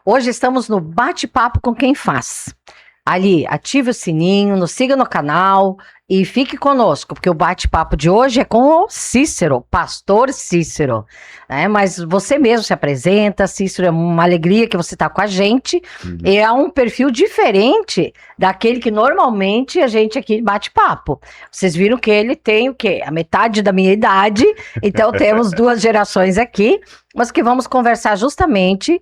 Hoje estamos no Bate-Papo com Quem Faz. Ali, ative o sininho, nos siga no canal e fique conosco, porque o bate-papo de hoje é com o Cícero, pastor Cícero, né? Mas você mesmo se apresenta, Cícero, é uma alegria que você está com a gente, e é um perfil diferente daquele que normalmente a gente aqui bate papo. Vocês viram que ele tem o quê? A metade da minha idade, então temos duas gerações aqui, mas que vamos conversar justamente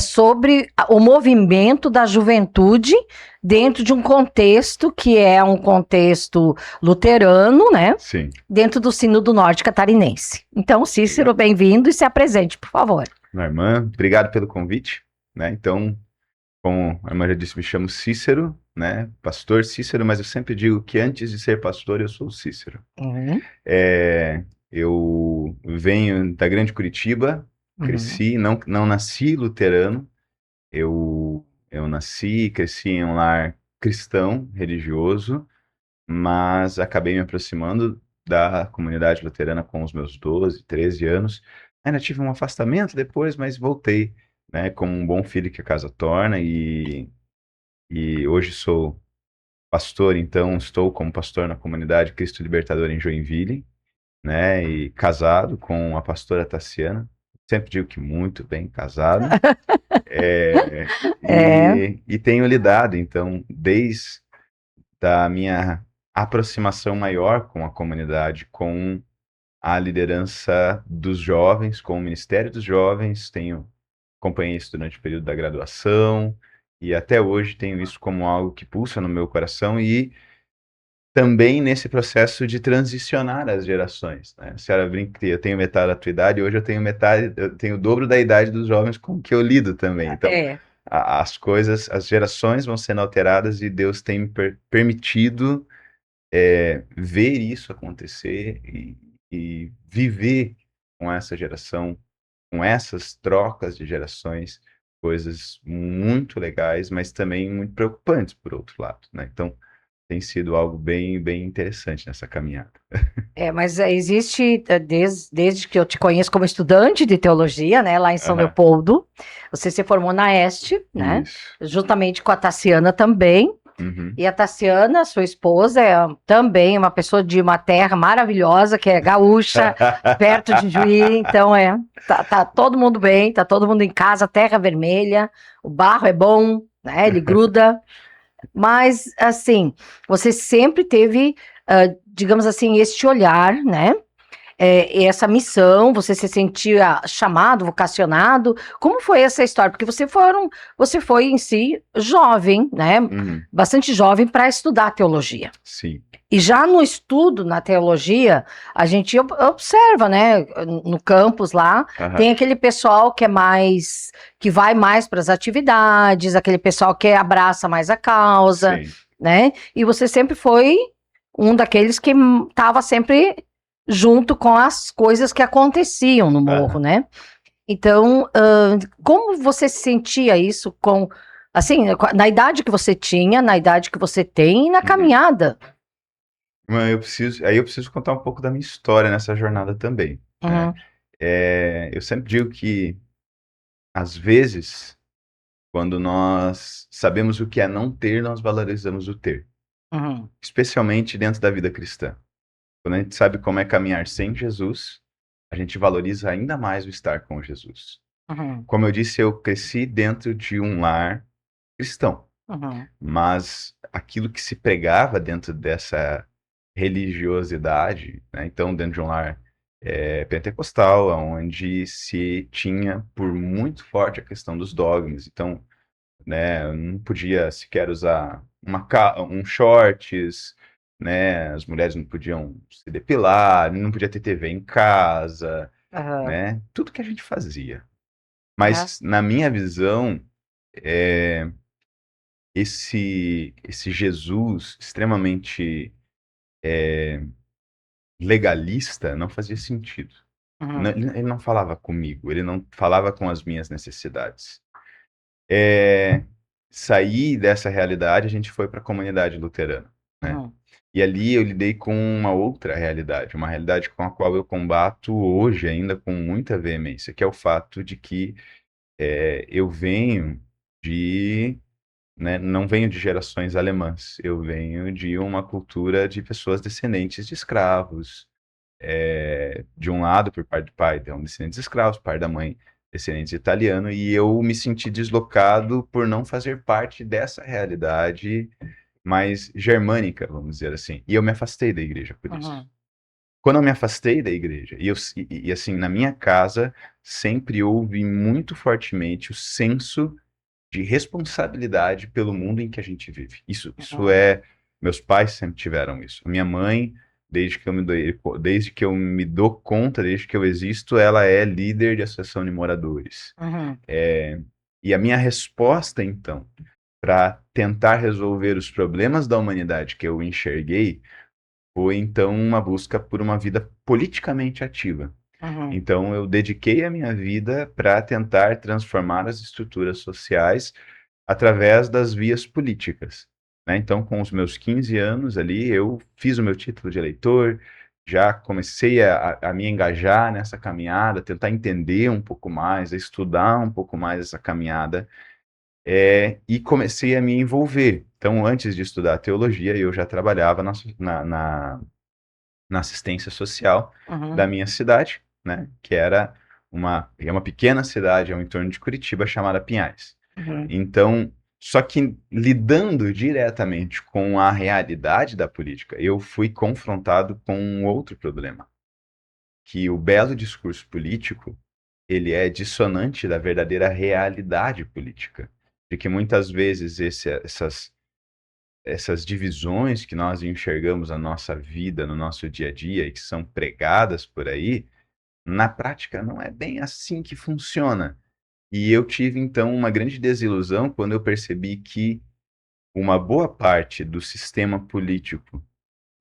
sobre o movimento da juventude dentro de um contexto que é um contexto luterano, né? Sim. Dentro do Sínodo Norte Catarinense. Então, Cícero, bem-vindo e se apresente, por favor. Minha irmã, obrigado pelo convite, né? Então, como a irmã já disse, me chamo Cícero, né? Pastor Cícero, mas eu sempre digo que antes de ser pastor, eu sou Cícero. Eu venho da Grande Curitiba, cresci, não nasci luterano, eu nasci e cresci em um lar cristão, religioso, mas acabei me aproximando da comunidade luterana com os meus 12, 13 anos. Ainda tive um afastamento depois, mas voltei, né, como um bom filho que a casa torna, e hoje sou pastor, então estou como pastor na comunidade Cristo Libertador em Joinville, né, e casado com a pastora Tassiana. Sempre digo que muito bem casado. E tenho lidado, então, desde a minha aproximação maior com a comunidade, com a liderança dos jovens, com o Ministério dos Jovens, acompanhei isso durante o período da graduação, e até hoje tenho isso como algo que pulsa no meu coração, e também nesse processo de transicionar as gerações, né? A senhora brinca que eu tenho metade da tua idade, hoje eu tenho o dobro da idade dos jovens com que eu lido também. Então, as coisas, as gerações vão sendo alteradas, e Deus tem me permitido ver isso acontecer e viver com essa geração, com essas trocas de gerações, coisas muito legais, mas também muito preocupantes, por outro lado, né? Então, tem sido algo bem, bem interessante nessa caminhada. Mas existe, desde que eu te conheço como estudante de teologia, né, lá em São Leopoldo, você se formou na Este, né, juntamente com a Tassiana também, e a Tassiana, sua esposa, é também uma pessoa de uma terra maravilhosa, que é gaúcha, perto de Juí, então tá todo mundo bem, tá todo mundo em casa, terra vermelha, o barro é bom, né, ele gruda. Mas, assim, você sempre teve, digamos assim, este olhar, né? Essa missão, você se sentia chamado, vocacionado. Como foi essa história? Porque você foi em si jovem, né? Bastante jovem para estudar teologia. Sim. E já no estudo na teologia, a gente observa, né, no campus lá, tem aquele pessoal que vai mais para as atividades, aquele pessoal que abraça mais a causa, né? E você sempre foi um daqueles que estava sempre junto com as coisas que aconteciam no morro, né? Então, como você sentia isso assim, na idade que você tinha, na idade que você tem e na caminhada? Aí eu preciso contar um pouco da minha história nessa jornada também, né? Eu sempre digo que, às vezes, quando nós sabemos o que é não ter, nós valorizamos o ter. Especialmente dentro da vida cristã. Quando a gente sabe como é caminhar sem Jesus, a gente valoriza ainda mais o estar com Jesus. Como eu disse, eu cresci dentro de um lar cristão. Mas aquilo que se pregava dentro dessa religiosidade, né? Então, dentro de um lar pentecostal, onde se tinha por muito forte a questão dos dogmas. Então, né, eu não podia sequer usar um shorts, né? As mulheres não podiam se depilar, não podia ter TV em casa, né? Tudo que a gente fazia. Mas, na minha visão, esse Jesus extremamente legalista não fazia sentido. Ele não falava comigo, ele não falava com as minhas necessidades. Saí dessa realidade, a gente foi para a comunidade luterana, né? E ali eu lidei com uma outra realidade, uma realidade com a qual eu combato hoje ainda com muita veemência, que é o fato de que eu venho de, né, não venho de gerações alemãs, eu venho de uma cultura de pessoas descendentes de escravos, de um lado, por parte do pai, então, descendentes de escravos, pai da mãe, descendentes de italiano, e eu me senti deslocado por não fazer parte dessa realidade mais germânica, vamos dizer assim. E eu me afastei da igreja por isso. Quando eu me afastei da igreja, assim, na minha casa, sempre houve muito fortemente o senso de responsabilidade pelo mundo em que a gente vive. Meus pais sempre tiveram isso. A minha mãe, desde que eu me dou conta, desde que eu existo, ela é líder de associação de moradores. E a minha resposta, então, para tentar resolver os problemas da humanidade que eu enxerguei, foi então uma busca por uma vida politicamente ativa. Então, eu dediquei a minha vida para tentar transformar as estruturas sociais através das vias políticas, né? Então, com os meus 15 anos ali, eu fiz o meu título de eleitor, já comecei a me engajar nessa caminhada, tentar entender um pouco mais, a estudar um pouco mais essa caminhada, e comecei a me envolver. Então, antes de estudar teologia, eu já trabalhava na assistência social da minha cidade, né? Que é uma pequena cidade ao entorno de Curitiba chamada Pinhais. Então, só que lidando diretamente com a realidade da política, eu fui confrontado com um outro problema, que o belo discurso político, ele é dissonante da verdadeira realidade política, de que muitas vezes essas divisões que nós enxergamos na nossa vida, no nosso dia a dia, e que são pregadas por aí, na prática não é bem assim que funciona. E eu tive, então, uma grande desilusão quando eu percebi que uma boa parte do sistema político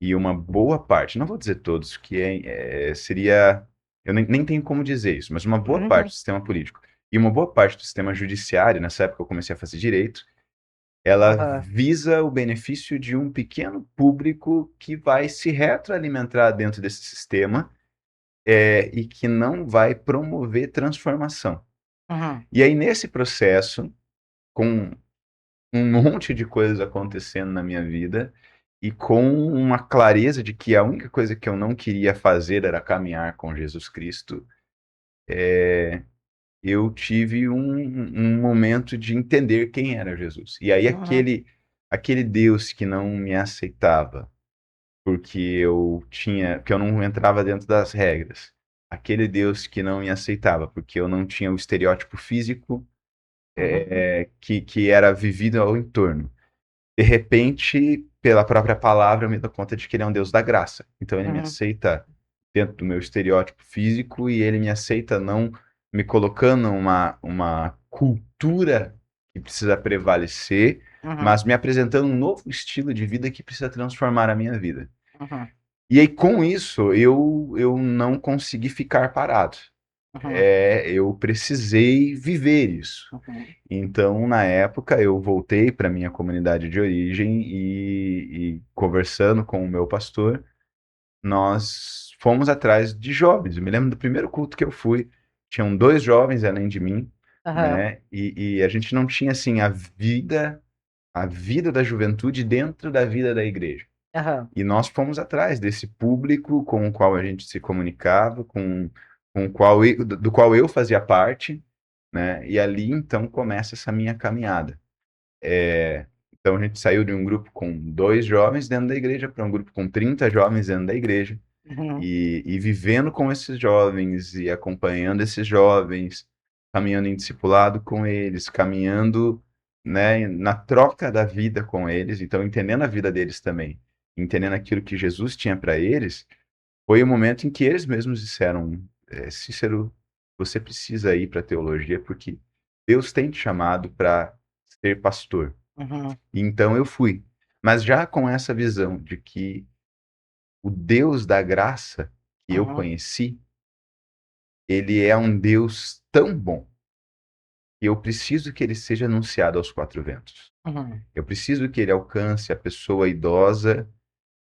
e uma boa parte, não vou dizer todos, que seria, eu nem tenho como dizer isso, mas uma boa parte do sistema político e uma boa parte do sistema judiciário, nessa época eu comecei a fazer direito, ela visa o benefício de um pequeno público que vai se retroalimentar dentro desse sistema, e que não vai promover transformação. E aí, nesse processo, com um monte de coisas acontecendo na minha vida, e com uma clareza de que a única coisa que eu não queria fazer era caminhar com Jesus Cristo, eu tive um momento de entender quem era Jesus. E aí, aquele Deus que não me aceitava, porque eu não entrava dentro das regras. Aquele Deus que não me aceitava, porque eu não tinha o estereótipo físico, que era vivido ao entorno. De repente, pela própria palavra, eu me dou conta de que ele é um Deus da graça. Então, ele me aceita dentro do meu estereótipo físico e ele me aceita não me colocando uma cultura que precisa prevalecer, mas me apresentando um novo estilo de vida que precisa transformar a minha vida. E aí, com isso, eu não consegui ficar parado. Eu precisei viver isso. Então, na época, eu voltei para minha comunidade de origem e conversando com o meu pastor, nós fomos atrás de jovens. Eu me lembro do primeiro culto que eu fui, tinham 2 jovens além de mim, né? E a gente não tinha assim a vida da juventude dentro da vida da igreja. E nós fomos atrás desse público com o qual a gente se comunicava, do qual eu fazia parte, né? E ali então começa essa minha caminhada. Então a gente saiu de um grupo com 2 jovens dentro da igreja para um grupo com 30 jovens dentro da igreja. E vivendo com esses jovens e acompanhando esses jovens, caminhando em discipulado com eles, caminhando, né, na troca da vida com eles, então entendendo a vida deles também, entendendo aquilo que Jesus tinha para eles, foi o momento em que eles mesmos disseram, Cícero, você precisa ir para a teologia porque Deus tem te chamado para ser pastor. Então eu fui, mas já com essa visão de que o Deus da graça que eu conheci, ele é um Deus tão bom que eu preciso que ele seja anunciado aos 4 ventos. Eu preciso que ele alcance a pessoa idosa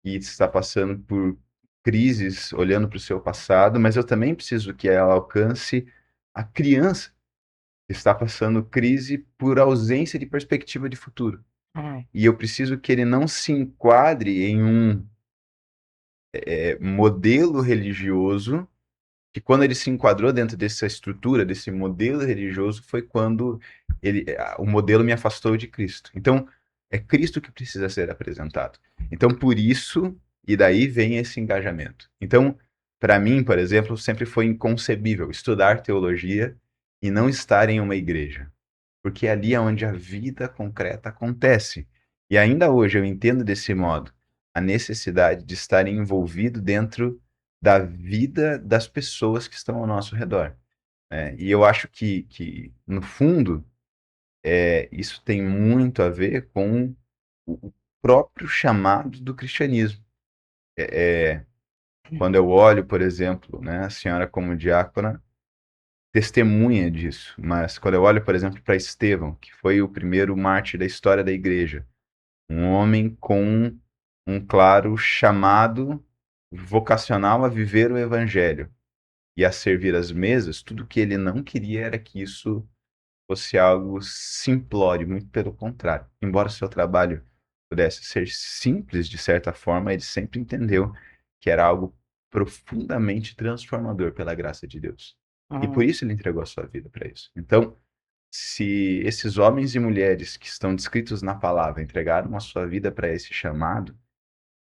que está passando por crises, olhando para o seu passado, mas eu também preciso que ela alcance a criança está passando crise por ausência de perspectiva de futuro. E eu preciso que ele não se enquadre em um modelo religioso, que quando ele se enquadrou dentro dessa estrutura, desse modelo religioso, foi quando o modelo me afastou de Cristo. Então, é Cristo que precisa ser apresentado. Então, por isso, e daí vem esse engajamento. Então, para mim, por exemplo, sempre foi inconcebível estudar teologia e não estar em uma igreja, porque ali é onde a vida concreta acontece. E ainda hoje eu entendo desse modo a necessidade de estar envolvido dentro da vida das pessoas que estão ao nosso redor. E eu acho que no fundo, isso tem muito a ver com o próprio chamado do cristianismo. Quando eu olho, por exemplo, né, a senhora como diácona, testemunha disso, mas quando eu olho, por exemplo, para Estevão, que foi o primeiro mártir da história da igreja, um homem com um claro chamado vocacional a viver o evangelho e a servir as mesas, tudo que ele não queria era que isso fosse algo simplório, muito pelo contrário. Embora o seu trabalho pudesse ser simples de certa forma, ele sempre entendeu que era algo profundamente transformador pela graça de Deus. E por isso ele entregou a sua vida para isso. Então, se esses homens e mulheres que estão descritos na palavra entregaram a sua vida para esse chamado,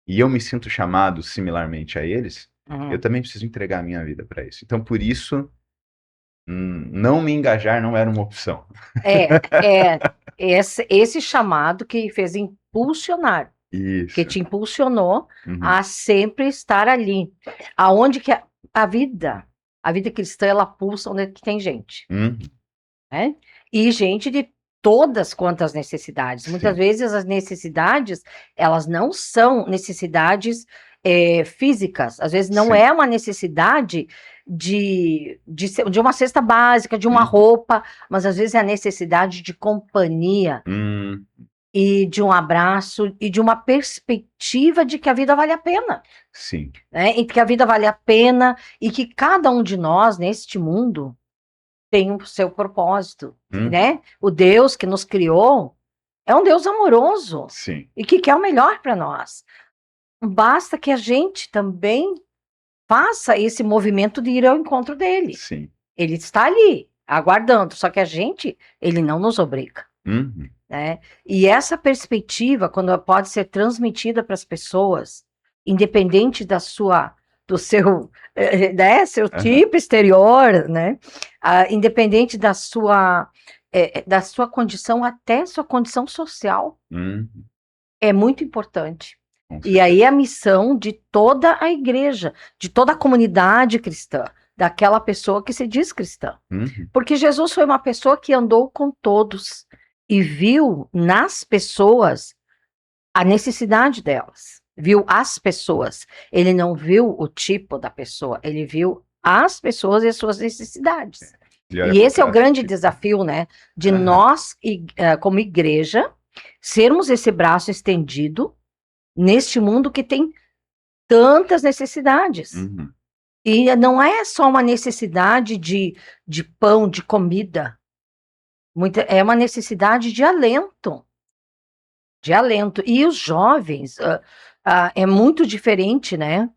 e eu me sinto chamado similarmente a eles, eu também preciso entregar a minha vida para isso. Então, por isso, não me engajar não era uma opção. Esse chamado que fez impulsionar, Isso. que te impulsionou a sempre estar ali, aonde que a vida cristã, ela pulsa onde que tem gente, né? E gente de todas quantas necessidades. Muitas vezes as necessidades, elas não são necessidades físicas, às vezes não é uma necessidade de uma cesta básica, de uma roupa, mas às vezes é a necessidade de companhia, e de um abraço, e de uma perspectiva de que a vida vale a pena. Sim. Né? E que a vida vale a pena, e que cada um de nós, neste mundo, tem o seu propósito, né? O Deus que nos criou é um Deus amoroso. Sim. E que quer o melhor para nós. Basta que a gente também faça esse movimento de ir ao encontro dele. Sim. Ele está ali, aguardando, só que ele não nos obriga. Né? E essa perspectiva, quando pode ser transmitida para as pessoas, independente do seu, né, seu tipo exterior, né? Independente da sua condição, até sua condição social, é muito importante. E aí a missão de toda a igreja, de toda a comunidade cristã, daquela pessoa que se diz cristã. Porque Jesus foi uma pessoa que andou com todos e viu nas pessoas a necessidade delas. Viu as pessoas. Ele não viu o tipo da pessoa, ele viu as pessoas e as suas necessidades. E esse é o grande desafio, né? De nós, como igreja, sermos esse braço estendido neste mundo que tem tantas necessidades. E não é só uma necessidade de pão, de comida. É uma necessidade de alento. E os jovens, é muito diferente, né?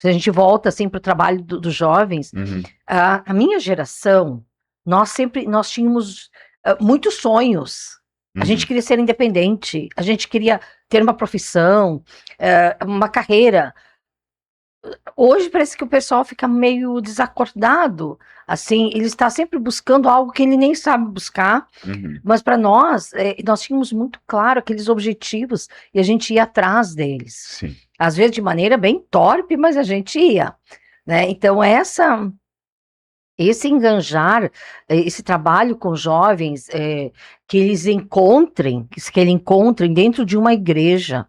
Se a gente volta assim para o trabalho dos jovens, a minha geração, nós tínhamos muitos sonhos. A gente queria ser independente, a gente queria ter uma profissão, uma carreira. Hoje parece que o pessoal fica meio desacordado, assim, ele está sempre buscando algo que ele nem sabe buscar, mas para nós tínhamos muito claro aqueles objetivos e a gente ia atrás deles. Sim. Às vezes de maneira bem torpe, mas a gente ia, né? Então esse enganjar, esse trabalho com jovens, que eles encontrem dentro de uma igreja,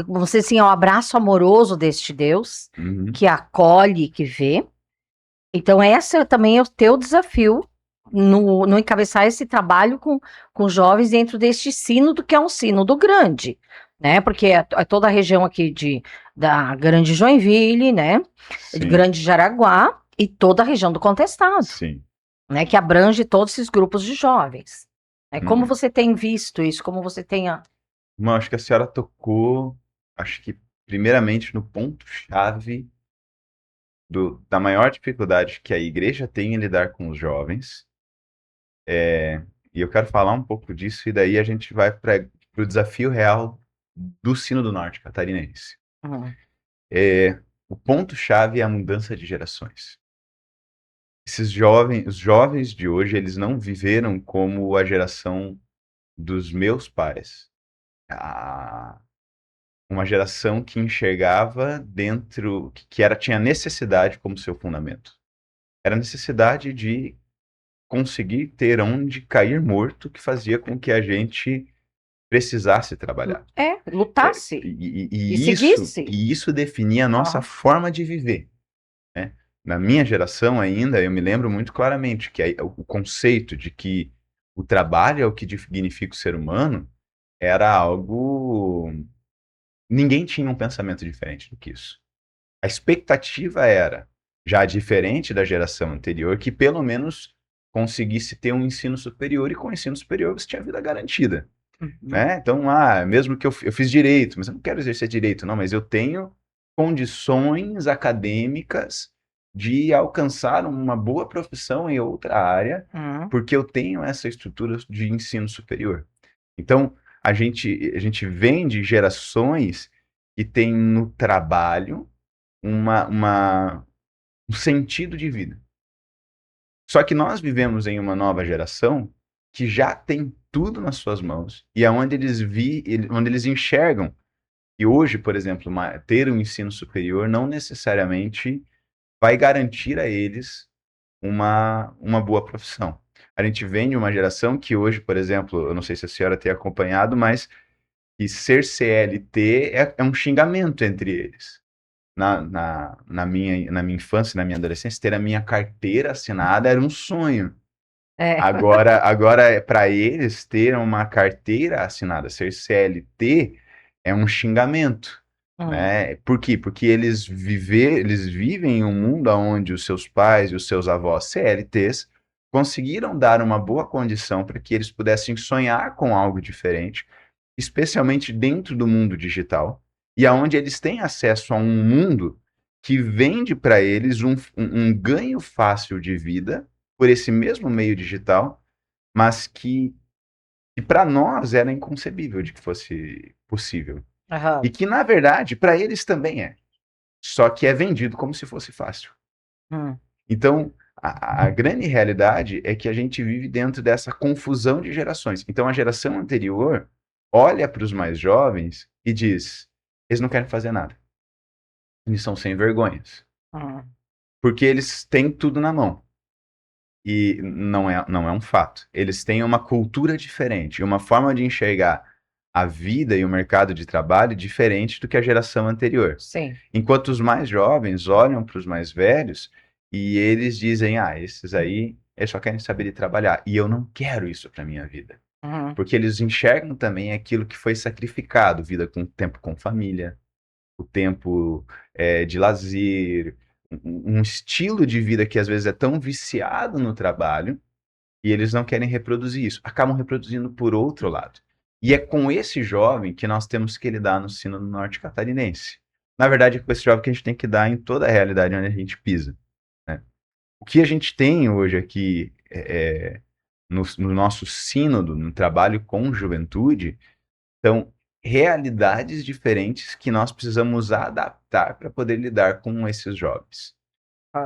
vamos dizer assim, o abraço amoroso deste Deus, que acolhe, que vê. Então, esse também é o teu desafio no encabeçar esse trabalho com jovens dentro deste sínodo, que é um sínodo grande, né? Porque é toda a região aqui da Grande Joinville, né? De Grande Jaraguá e toda a região do Contestado. Sim. né, que abrange todos esses grupos de jovens. Como você tem visto isso? Como você tem... Acho que a senhora tocou, acho que primeiramente no ponto-chave da maior dificuldade que a igreja tem em lidar com os jovens. E eu quero falar um pouco disso, e daí a gente vai para o desafio real do Sino do Norte catarinense. O ponto-chave é a mudança de gerações. Os jovens de hoje, eles não viveram como a geração dos meus pais. Uma geração que enxergava dentro, tinha necessidade como seu fundamento. Era a necessidade de conseguir ter onde cair morto, que fazia com que a gente precisasse trabalhar. Lutasse. E isso definia a nossa forma de viver. Né? Na minha geração ainda, eu me lembro muito claramente que o conceito de que o trabalho é o que dignifica o ser humano era algo... Ninguém tinha um pensamento diferente do que isso. A expectativa era, já diferente da geração anterior, que pelo menos conseguisse ter um ensino superior, e com o ensino superior você tinha vida garantida. Né? Então, mesmo que eu fiz direito, mas eu não quero exercer direito, não, mas eu tenho condições acadêmicas de alcançar uma boa profissão em outra área, porque eu tenho essa estrutura de ensino superior. Então, a gente vem de gerações que têm no trabalho um sentido de vida. Só que nós vivemos em uma nova geração que já tem tudo nas suas mãos, e é onde eles enxergam. E hoje, por exemplo, ter um ensino superior não necessariamente vai garantir a eles uma boa profissão. A gente vem de uma geração que hoje, por exemplo, eu não sei se a senhora tem acompanhado, mas que ser CLT é um xingamento entre eles. Na minha infância, na minha adolescência, ter a minha carteira assinada era um sonho. Agora para eles, ter uma carteira assinada, ser CLT, é um xingamento. Né? Por quê? Porque eles vivem em um mundo onde os seus pais e os seus avós CLTs conseguiram dar uma boa condição para que eles pudessem sonhar com algo diferente, especialmente dentro do mundo digital, e aonde eles têm acesso a um mundo que vende para eles um ganho fácil de vida por esse mesmo meio digital, mas que para nós era inconcebível de que fosse possível. E que, na verdade, para eles também é. Só que é vendido como se fosse fácil. Então, a grande realidade é que a gente vive dentro dessa confusão de gerações. Então, a geração anterior olha para os mais jovens e diz: eles não querem fazer nada. Eles são sem vergonhas. Porque eles têm tudo na mão. E não é um fato. Eles têm uma cultura diferente, uma forma de enxergar a vida e o mercado de trabalho diferente do que a geração anterior. Sim. Enquanto os mais jovens olham para os mais velhos e eles dizem: esses aí, eles só querem saber de trabalhar. E eu não quero isso para minha vida. Porque eles enxergam também aquilo que foi sacrificado, vida com tempo com família, o tempo de lazer, um estilo de vida que às vezes é tão viciado no trabalho, e eles não querem reproduzir isso. Acabam reproduzindo por outro lado. E é com esse jovem que nós temos que lidar no Sino do Norte catarinense. Na verdade, é com esse jovem que a gente tem que dar em toda a realidade onde a gente pisa. Né? O que a gente tem hoje aqui no nosso sínodo, no trabalho com juventude, são realidades diferentes que nós precisamos adaptar para poder lidar com esses jovens.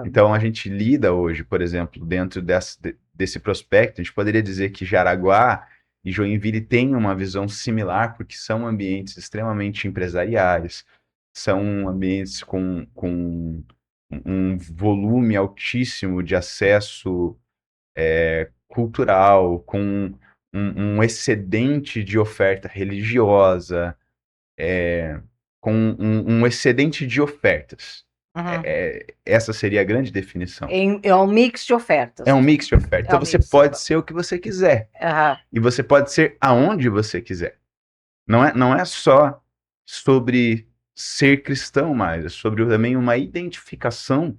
Então, a gente lida hoje, por exemplo, dentro desse prospecto, a gente poderia dizer que Jaraguá e Joinville têm uma visão similar, porque são ambientes extremamente empresariais, são ambientes com um volume altíssimo de acesso cultural, com um excedente de oferta religiosa, com um excedente de ofertas. Essa seria a grande definição. É um mix de ofertas. É um mix de ofertas. Então você pode ser o que você quiser. E você pode ser aonde você quiser. Não é só sobre ser cristão mais, é sobre também uma identificação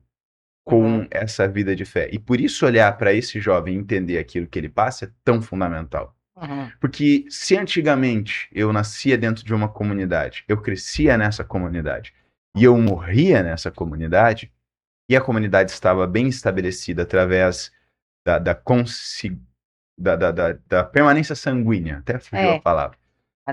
com essa vida de fé. E por isso olhar para esse jovem e entender aquilo que ele passa é tão fundamental. Porque se antigamente eu nascia dentro de uma comunidade, eu crescia nessa comunidade e eu morria nessa comunidade, e a comunidade estava bem estabelecida através da permanência sanguínea, até fugiu a palavra.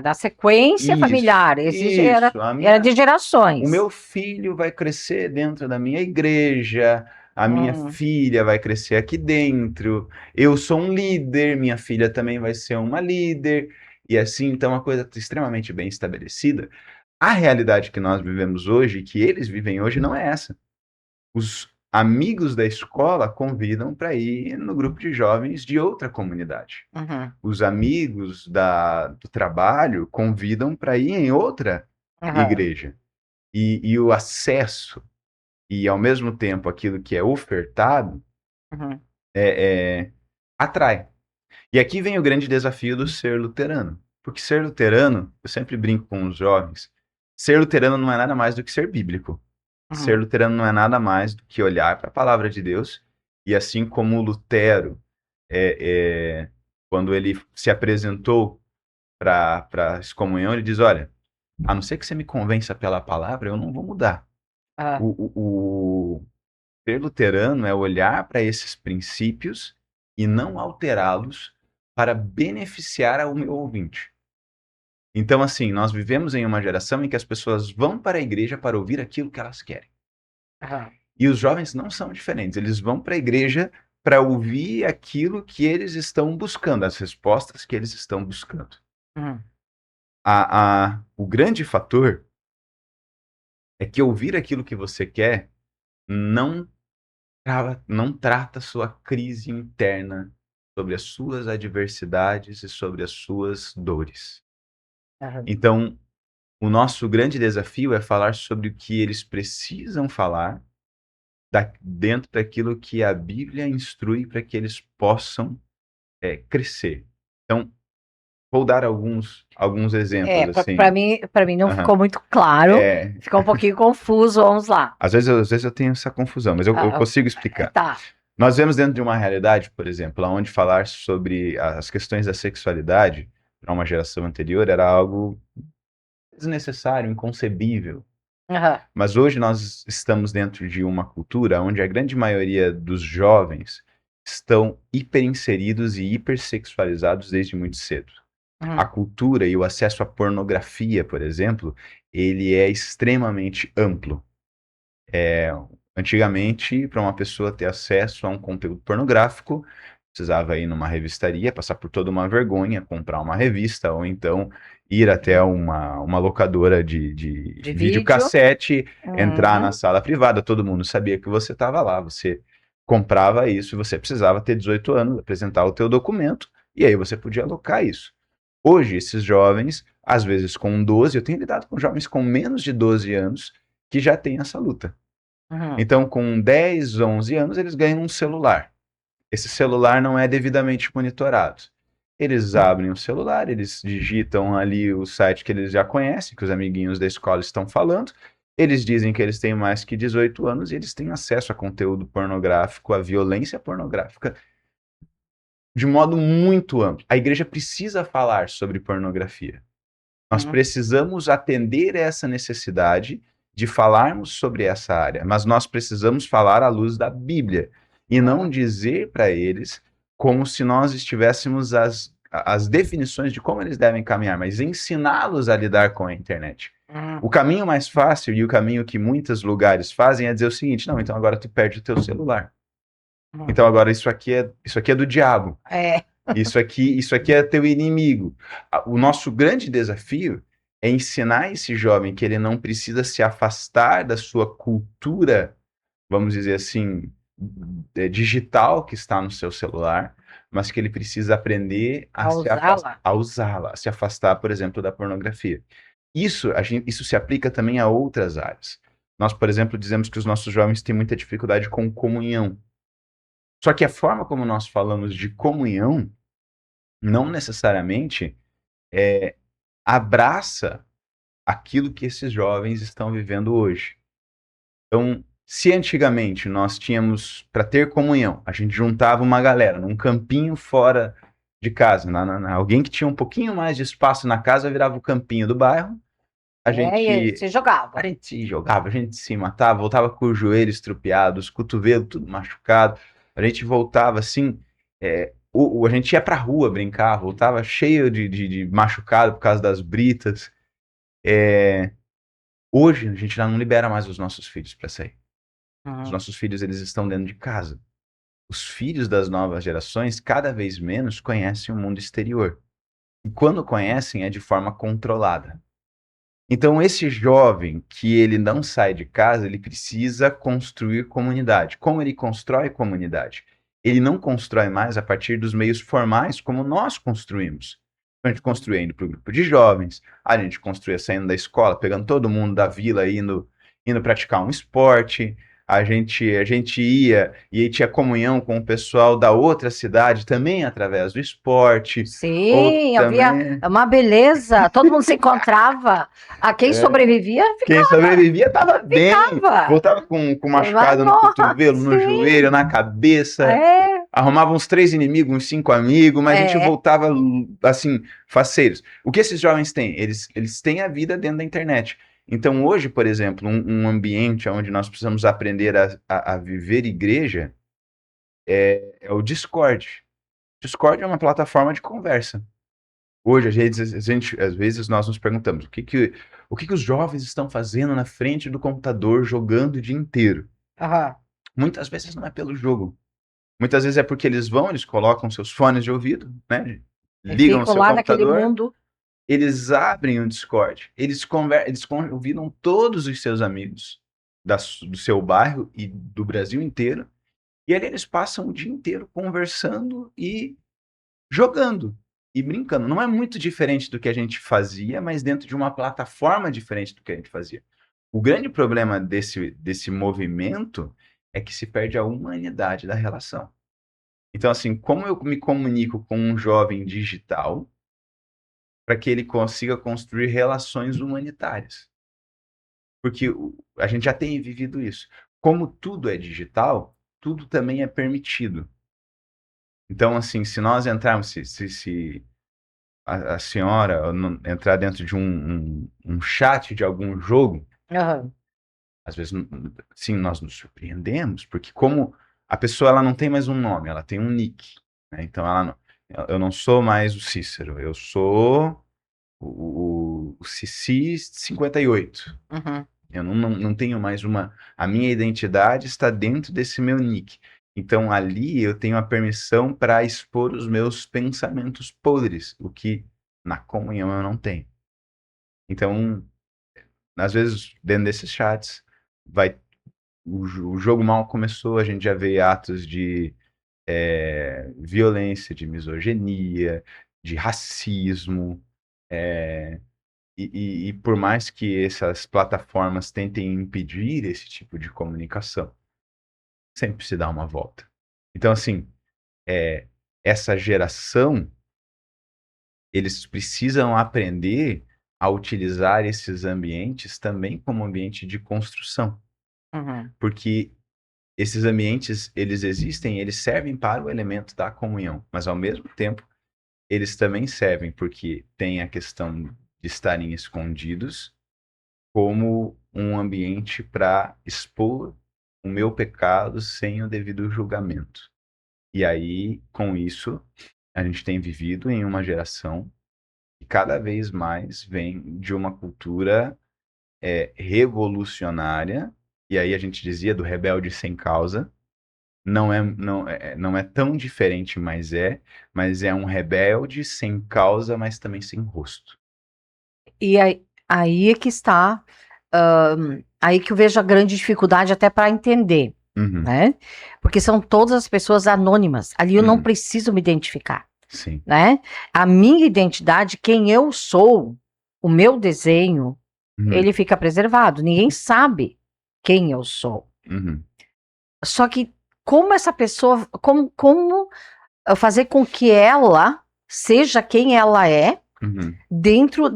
Da sequência familiar, era de gerações. O meu filho vai crescer dentro da minha igreja, a minha filha vai crescer aqui dentro, eu sou um líder, minha filha também vai ser uma líder, e assim, então, uma coisa extremamente bem estabelecida. A realidade que nós vivemos hoje, que eles vivem hoje, não é essa. Os amigos da escola convidam para ir no grupo de jovens de outra comunidade. Os amigos do trabalho convidam para ir em outra igreja. E o acesso, e ao mesmo tempo aquilo que é ofertado, atrai. E aqui vem o grande desafio do ser luterano. Porque ser luterano, eu sempre brinco com os jovens, ser luterano não é nada mais do que ser bíblico. Ser luterano não é nada mais do que olhar para a palavra de Deus, e assim como Lutero, quando ele se apresentou para a excomunhão, ele diz, olha, a não ser que você me convença pela palavra, eu não vou mudar. O ser luterano é olhar para esses princípios e não alterá-los para beneficiar ao meu ouvinte. Então, assim, nós vivemos em uma geração em que as pessoas vão para a igreja para ouvir aquilo que elas querem. E os jovens não são diferentes. Eles vão para a igreja para ouvir aquilo que eles estão buscando, as respostas que eles estão buscando. O grande fator é que ouvir aquilo que você quer não trata sua crise interna sobre as suas adversidades e sobre as suas dores. Então, o nosso grande desafio é falar sobre o que eles precisam falar dentro daquilo que a Bíblia instrui para que eles possam crescer. Então, vou dar alguns exemplos. Assim. Para mim não ficou muito claro, ficou um pouquinho confuso, vamos lá. Às vezes eu tenho essa confusão, mas eu consigo explicar. Tá. Nós vemos dentro de uma realidade, por exemplo, onde falar sobre as questões da sexualidade para uma geração anterior era algo desnecessário, inconcebível. Mas hoje nós estamos dentro de uma cultura onde a grande maioria dos jovens estão hiperinseridos e hipersexualizados desde muito cedo. A cultura e o acesso à pornografia, por exemplo, ele é extremamente amplo. Antigamente, para uma pessoa ter acesso a um conteúdo pornográfico, precisava ir numa revistaria, passar por toda uma vergonha, comprar uma revista, ou então ir até uma locadora de videocassete, entrar na sala privada, todo mundo sabia que você estava lá, você comprava isso, você precisava ter 18 anos, apresentar o teu documento, e aí você podia alocar isso. Hoje, esses jovens, às vezes com 12, eu tenho lidado com jovens com menos de 12 anos, que já têm essa luta. Então, com 10, 11 anos, eles ganham um celular. Esse celular não é devidamente monitorado. Eles abrem o celular, eles digitam ali o site que eles já conhecem, que os amiguinhos da escola estão falando, eles dizem que eles têm mais que 18 anos e eles têm acesso a conteúdo pornográfico, a violência pornográfica, de modo muito amplo. A igreja precisa falar sobre pornografia. Nós precisamos atender essa necessidade de falarmos sobre essa área, mas nós precisamos falar à luz da Bíblia e não dizer para eles como se nós estivéssemos as definições de como eles devem caminhar, mas ensiná-los a lidar com a internet. O caminho mais fácil e o caminho que muitos lugares fazem é dizer o seguinte: não, então agora tu perde o teu celular. Então agora isso aqui é do diabo. Isso aqui é teu inimigo. O nosso grande desafio é ensinar esse jovem que ele não precisa se afastar da sua cultura, vamos dizer assim, digital que está no seu celular, mas que ele precisa aprender a usá-la, a se afastar, por exemplo, da pornografia. Isso se aplica também a outras áreas. Nós, por exemplo, dizemos que os nossos jovens têm muita dificuldade com comunhão. Só que a forma como nós falamos de comunhão não necessariamente abraça aquilo que esses jovens estão vivendo hoje. Então, se antigamente nós tínhamos, para ter comunhão, a gente juntava uma galera num campinho fora de casa, alguém que tinha um pouquinho mais de espaço na casa virava o campinho do bairro, a gente se jogava. A gente se matava, voltava com os joelhos estrupiados, os cotovelos tudo machucado, a gente voltava assim, a gente ia pra rua brincar, voltava cheio de machucado por causa das britas. Hoje a gente já não libera mais os nossos filhos para sair. Os nossos filhos, eles estão dentro de casa. Os filhos das novas gerações, cada vez menos, conhecem o mundo exterior. E quando conhecem, é de forma controlada. Então, esse jovem que ele não sai de casa, ele precisa construir comunidade. Como ele constrói comunidade? Ele não constrói mais a partir dos meios formais como nós construímos. A gente construía indo para o grupo de jovens, a gente construía saindo da escola, pegando todo mundo da vila, indo praticar um esporte. A gente ia e aí tinha comunhão com o pessoal da outra cidade também através do esporte. Sim, havia uma beleza, todo mundo se encontrava. A quem sobrevivia, ficava. Quem sobrevivia estava bem. Voltava com machucado no cotovelo, no joelho, na cabeça. Arrumava uns 3 inimigos, uns 5 amigos, mas a gente voltava assim, faceiros. O que esses jovens têm? Eles têm a vida dentro da internet. Então, hoje, por exemplo, um ambiente onde nós precisamos aprender a viver igreja é o Discord. Discord é uma plataforma de conversa. Hoje, às vezes, nós nos perguntamos o que os jovens estão fazendo na frente do computador, jogando o dia inteiro. Muitas vezes não é pelo jogo. Muitas vezes é porque eles colocam seus fones de ouvido, né? Ligam o seu computador. Eles abrem o Discord, eles convidam todos os seus amigos do seu bairro e do Brasil inteiro, e ali eles passam o dia inteiro conversando e jogando e brincando. Não é muito diferente do que a gente fazia, mas dentro de uma plataforma diferente do que a gente fazia. O grande problema desse movimento é que se perde a humanidade da relação. Então, assim, como eu me comunico com um jovem digital para que ele consiga construir relações humanitárias. Porque a gente já tem vivido isso. Como tudo é digital, tudo também é permitido. Então, assim, se nós entrarmos, se a senhora entrar dentro de um chat de algum jogo, às vezes, sim, nós nos surpreendemos, porque como a pessoa ela não tem mais um nome, ela tem um nick. Né? Então, eu não sou mais o Cícero, eu sou o Cici 58. Eu não tenho mais a minha identidade está dentro desse meu nick. Então ali eu tenho a permissão para expor os meus pensamentos podres, o que na comunhão eu não tenho. Então, às vezes, dentro desses chats, o jogo mal começou, a gente já vê atos de violência, de misoginia, de racismo, e por mais que essas plataformas tentem impedir esse tipo de comunicação, sempre se dá uma volta. Então, assim, essa geração, eles precisam aprender a utilizar esses ambientes também como ambiente de construção. Porque esses ambientes, eles existem, eles servem para o elemento da comunhão, mas ao mesmo tempo, eles também servem porque tem a questão de estarem escondidos como um ambiente para expor o meu pecado sem o devido julgamento. E aí, com isso, a gente tem vivido em uma geração que cada vez mais vem de uma cultura revolucionária, e aí a gente dizia do rebelde sem causa. Não é tão diferente, mas é um rebelde sem causa, mas também sem rosto. E aí é que está, aí que eu vejo a grande dificuldade até para entender, né? Porque são todas as pessoas anônimas. Ali eu não preciso me identificar. Sim. Né? A minha identidade, quem eu sou, o meu desenho, ele fica preservado. Ninguém sabe quem eu sou. Só que como essa pessoa, como fazer com que ela seja quem ela é dentro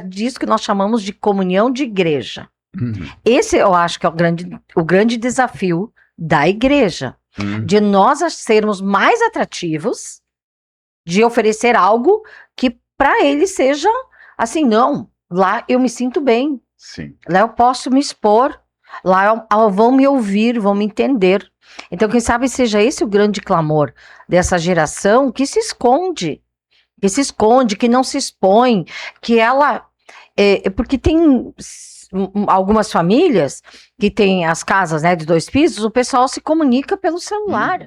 disso que nós chamamos de comunhão de igreja. Esse eu acho que é o grande desafio da igreja, de nós sermos mais atrativos, de oferecer algo que para ele seja assim, não, lá eu me sinto bem, Sim. Lá eu posso me expor, lá vão me ouvir, vão me entender. Então, quem sabe seja esse o grande clamor dessa geração que se esconde, que não se expõe, que ela. Porque tem algumas famílias que têm as casas, né, de 2 pisos, o pessoal se comunica pelo celular.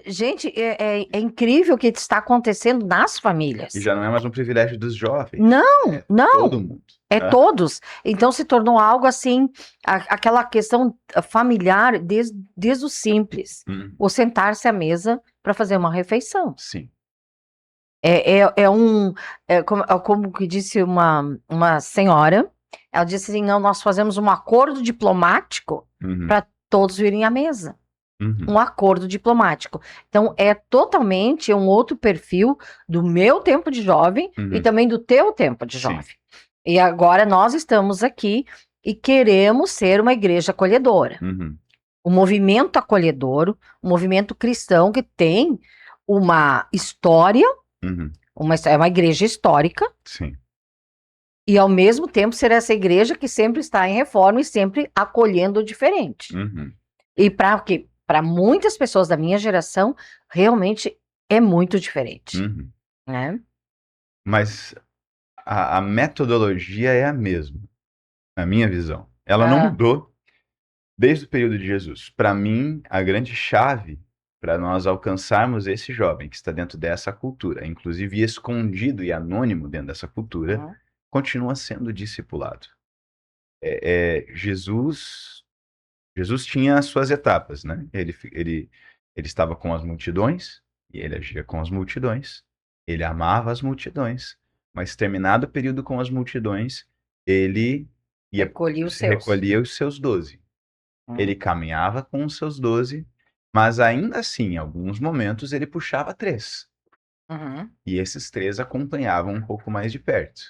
Gente, é incrível o que está acontecendo nas famílias. E já não é mais um privilégio dos jovens. Não, não. Todo mundo. Todos. Então se tornou algo assim, aquela questão familiar desde o simples. O sentar-se à mesa para fazer uma refeição. Sim. Como que disse uma senhora, ela disse assim, não, nós fazemos um acordo diplomático para todos virem à mesa. Um acordo diplomático. Então, é totalmente um outro perfil do meu tempo de jovem e também do teu tempo de jovem. Sim. E agora nós estamos aqui e queremos ser uma igreja acolhedora. Um movimento acolhedor, um movimento cristão que tem uma história, é uma igreja histórica. Sim. E, ao mesmo tempo, ser essa igreja que sempre está em reforma e sempre acolhendo o diferente. E para quê? Para muitas pessoas da minha geração, realmente é muito diferente. Né? Mas a metodologia é a mesma, na minha visão. Ela não mudou desde o período de Jesus. Para mim, a grande chave para nós alcançarmos esse jovem que está dentro dessa cultura, inclusive escondido e anônimo dentro dessa cultura, continua sendo discipulado. Jesus tinha as suas etapas, né? Ele estava com as multidões, e ele agia com as multidões, ele amava as multidões, mas terminado o período com as multidões, ele recolhia os seus 12. Ele caminhava com os seus 12, mas ainda assim, em alguns momentos, ele puxava 3. E esses 3 acompanhavam um pouco mais de perto.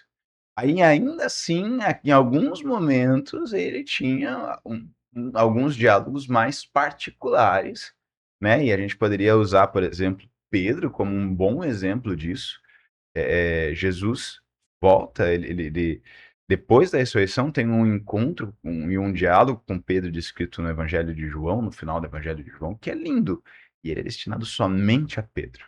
Aí, ainda assim, em alguns momentos, ele tinha alguns diálogos mais particulares, né? E a gente poderia usar, por exemplo, Pedro como um bom exemplo disso. Jesus volta, ele depois da ressurreição tem um encontro e um diálogo com Pedro descrito no Evangelho de João, no final do Evangelho de João, que é lindo. E ele é destinado somente a Pedro.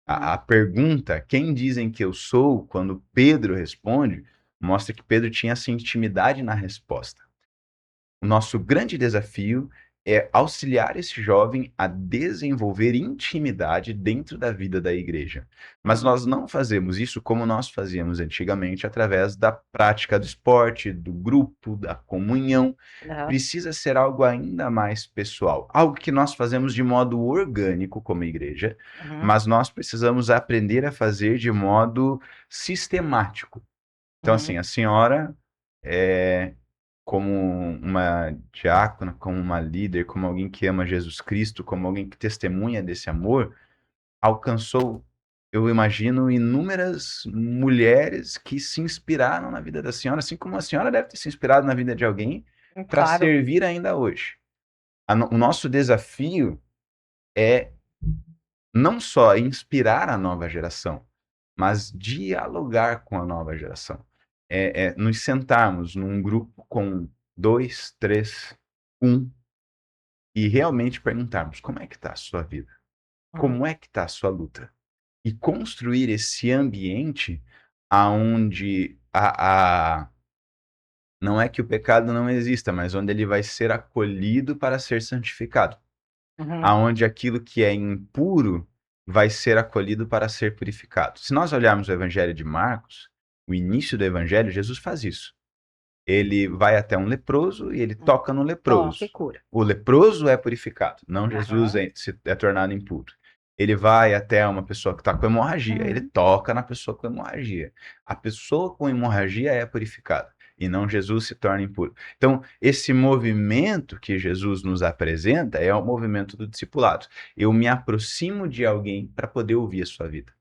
A pergunta, quem dizem que eu sou, quando Pedro responde, mostra que Pedro tinha essa intimidade na resposta. O nosso grande desafio é auxiliar esse jovem a desenvolver intimidade dentro da vida da igreja. Mas nós não fazemos isso como nós fazíamos antigamente, através da prática do esporte, do grupo, da comunhão. Precisa ser algo ainda mais pessoal. Algo que nós fazemos de modo orgânico como igreja, mas nós precisamos aprender a fazer de modo sistemático. Então, assim, a senhora como uma diácona, como uma líder, como alguém que ama Jesus Cristo, como alguém que testemunha desse amor, alcançou, eu imagino, inúmeras mulheres que se inspiraram na vida da senhora, assim como a senhora deve ter se inspirado na vida de alguém para servir ainda hoje. O nosso desafio é não só inspirar a nova geração, mas dialogar com a nova geração. Nos sentarmos num grupo com 2, 3, 1 e realmente perguntarmos como é que está a sua vida, como é que está a sua luta, e construir esse ambiente aonde não é que o pecado não exista, mas onde ele vai ser acolhido para ser santificado, aonde aquilo que é impuro vai ser acolhido para ser purificado. Se nós olharmos o Evangelho de Marcos, o início do Evangelho, Jesus faz isso. Ele vai até um leproso e ele toca no leproso. O leproso é purificado, não Jesus é tornado impuro. Ele vai até uma pessoa que está com hemorragia, ele toca na pessoa com hemorragia. A pessoa com hemorragia é purificada, e não Jesus se torna impuro. Então, esse movimento que Jesus nos apresenta é o movimento do discipulado. Eu me aproximo de alguém para poder ouvir a sua vida.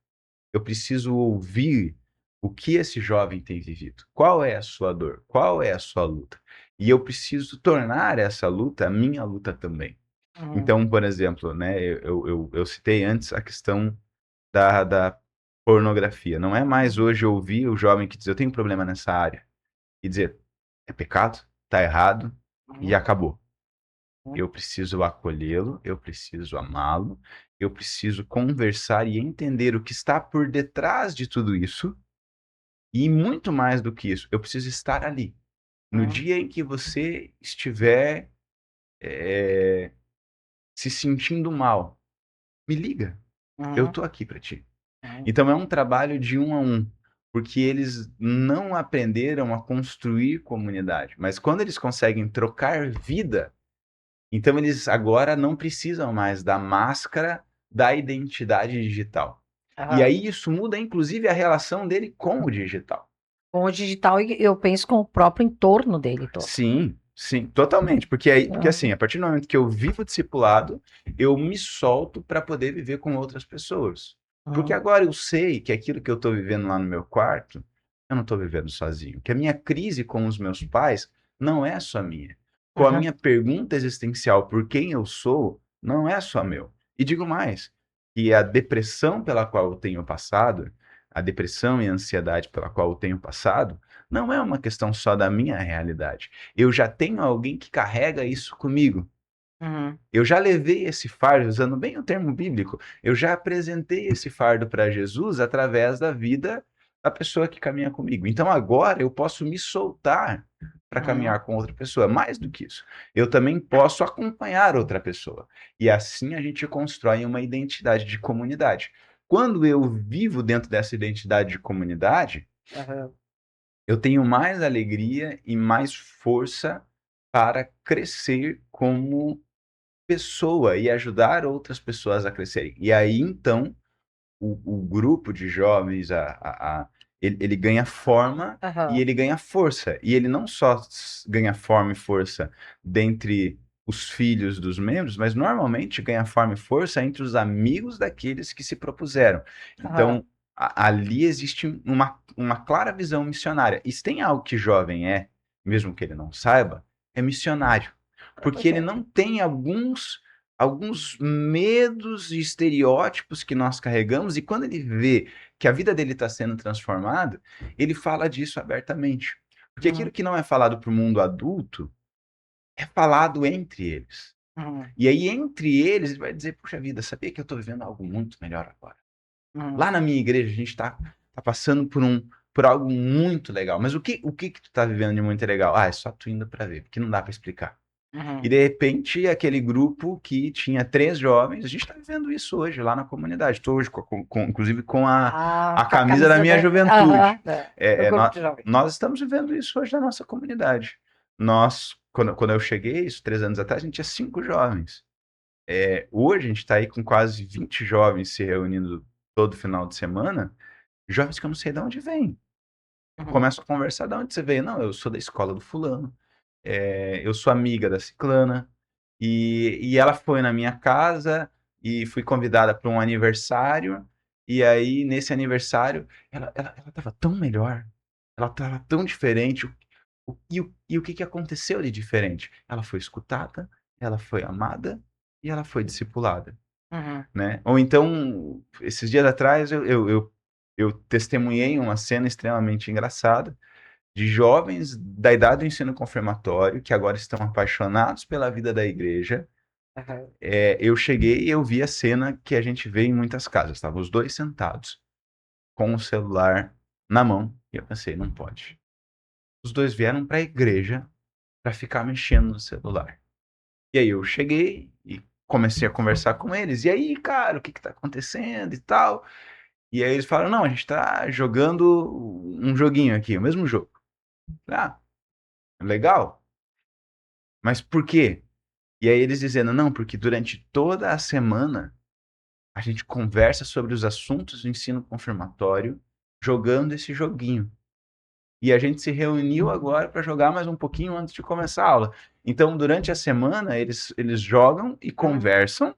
Eu preciso ouvir O que esse jovem tem vivido? Qual é a sua dor? Qual é a sua luta? E eu preciso tornar essa luta a minha luta também. Então, por exemplo, né, eu citei antes a questão da pornografia. Não é mais hoje ouvir o jovem que diz, eu tenho um problema nessa área, e dizer, é pecado, tá errado, e acabou. Eu preciso acolhê-lo, eu preciso amá-lo, eu preciso conversar e entender o que está por detrás de tudo isso, e muito mais do que isso, eu preciso estar ali. No dia em que você estiver se sentindo mal, me liga, eu tô aqui para ti. Então é um trabalho de um a um, porque eles não aprenderam a construir comunidade, mas quando eles conseguem trocar vida, então eles agora não precisam mais da máscara da identidade digital. E aí isso muda inclusive a relação dele com o digital. Com o digital, eu penso com o próprio entorno dele todo. Sim, sim, totalmente. Porque assim, a partir do momento que eu vivo discipulado, eu me solto para poder viver com outras pessoas. Porque agora eu sei que aquilo que eu estou vivendo lá no meu quarto, eu não estou vivendo sozinho. Que a minha crise com os meus pais não é só minha. Com a minha pergunta existencial por quem eu sou, não é só meu. E digo mais, que a depressão pela qual eu tenho passado, a depressão e a ansiedade pela qual eu tenho passado, não é uma questão só da minha realidade. Eu já tenho alguém que carrega isso comigo. Eu já levei esse fardo, usando bem o termo bíblico, eu já apresentei esse fardo para Jesus através da vida da pessoa que caminha comigo. Então agora eu posso me soltar para caminhar com outra pessoa. Mais do que isso, eu também posso acompanhar outra pessoa. E assim a gente constrói uma identidade de comunidade. Quando eu vivo dentro dessa identidade de comunidade, eu tenho mais alegria e mais força para crescer como pessoa e ajudar outras pessoas a crescerem. E aí, então, o grupo de jovens, ele ganha forma e ele ganha força. E ele não só ganha forma e força dentre os filhos dos membros, mas normalmente ganha forma e força entre os amigos daqueles que se propuseram. Então, ali existe uma clara visão missionária. E se tem algo que jovem é, mesmo que ele não saiba, é missionário. Porque ele não tem alguns medos e estereótipos que nós carregamos, e quando ele vê que a vida dele está sendo transformada, ele fala disso abertamente. Porque aquilo que não é falado para o mundo adulto é falado entre eles. E aí, entre eles, ele vai dizer, puxa vida, sabia que eu estou vivendo algo muito melhor agora? Lá na minha igreja, a gente está passando por algo muito legal. Mas o que tu está vivendo de muito legal? Ah, é só tu indo para ver, porque não dá para explicar. E de repente, aquele grupo que tinha 3 jovens, a gente está vivendo isso hoje lá na comunidade. Estou hoje, inclusive, com a camisa da minha juventude. Nós estamos vivendo isso hoje na nossa comunidade. Quando eu cheguei, isso 3 anos atrás, a gente tinha 5 jovens. Hoje a gente está aí com quase 20 jovens se reunindo todo final de semana, jovens que eu não sei de onde vêm. Começo a conversar, de onde você veio? Não, eu sou da escola do fulano. Eu sou amiga da ciclana, e ela foi na minha casa e fui convidada para um aniversário, e aí nesse aniversário ela estava tão melhor, ela estava tão diferente. E o que aconteceu de diferente? Ela foi escutada, ela foi amada e ela foi discipulada. Né? Ou então, esses dias atrás eu testemunhei uma cena extremamente engraçada de jovens da idade do ensino confirmatório que agora estão apaixonados pela vida da igreja. Eu cheguei e eu vi a cena que a gente vê em muitas casas. Estavam os dois sentados com o celular na mão e eu pensei, não pode. Os dois vieram para a igreja para ficar mexendo no celular. E aí eu cheguei e comecei a conversar com eles. E aí, cara, o que está acontecendo e tal? E aí eles falaram, não, a gente está jogando um joguinho aqui, o mesmo jogo. Ah, legal. Mas por quê? E aí eles dizendo, não, porque durante toda a semana a gente conversa sobre os assuntos do ensino confirmatório jogando esse joguinho. E a gente se reuniu agora para jogar mais um pouquinho antes de começar a aula. Então, durante a semana, eles jogam e conversam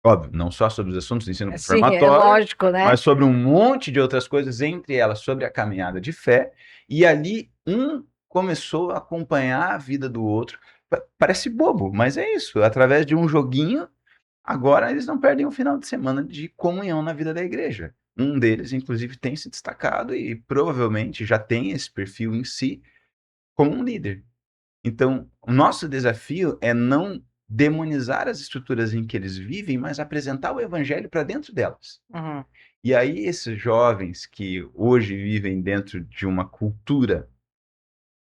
Óbvio, não só sobre os assuntos do ensino Sim, é confirmatório, lógico, né? mas sobre um monte de outras coisas, entre elas sobre a caminhada de fé. E ali um começou a acompanhar a vida do outro. Parece bobo, mas é isso. Através de um joguinho, agora eles não perdem um final de semana de comunhão na vida da igreja. Um deles, inclusive, tem se destacado e provavelmente já tem esse perfil em si como um líder. Então, o nosso desafio é não demonizar as estruturas em que eles vivem, mas apresentar o evangelho para dentro delas. Uhum. E aí, esses jovens que hoje vivem dentro de uma cultura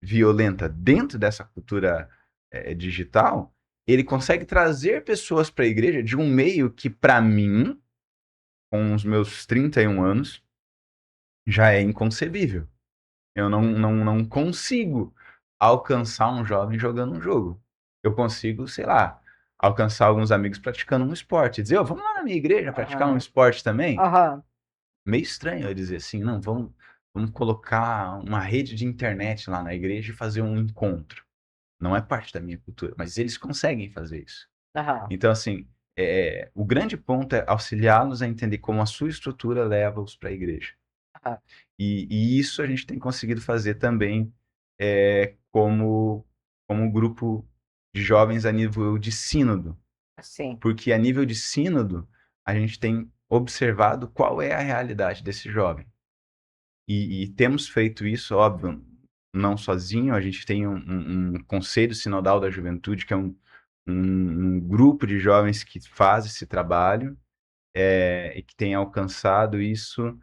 violenta, dentro dessa cultura digital, ele consegue trazer pessoas para a igreja de um meio que, para mim, com os meus 31 anos, já é inconcebível. Eu não consigo alcançar um jovem jogando um jogo. Eu consigo, sei lá, alcançar alguns amigos praticando um esporte. Dizer, vamos lá na minha igreja praticar um esporte também? Uhum. Meio estranho eu dizer assim, não, vamos colocar uma rede de internet lá na igreja e fazer um encontro. Não é parte da minha cultura, mas eles conseguem fazer isso. Uhum. Então, assim, o grande ponto é auxiliá-los a entender como a sua estrutura leva-os para a igreja. Uhum. E isso a gente tem conseguido fazer também como grupo de jovens a nível de sínodo. Sim. Porque a nível de sínodo, a gente tem observado qual é a realidade desse jovem. E temos feito isso, óbvio, não sozinho, a gente tem um Conselho Sinodal da Juventude, que é um grupo de jovens que faz esse trabalho e que tem alcançado isso.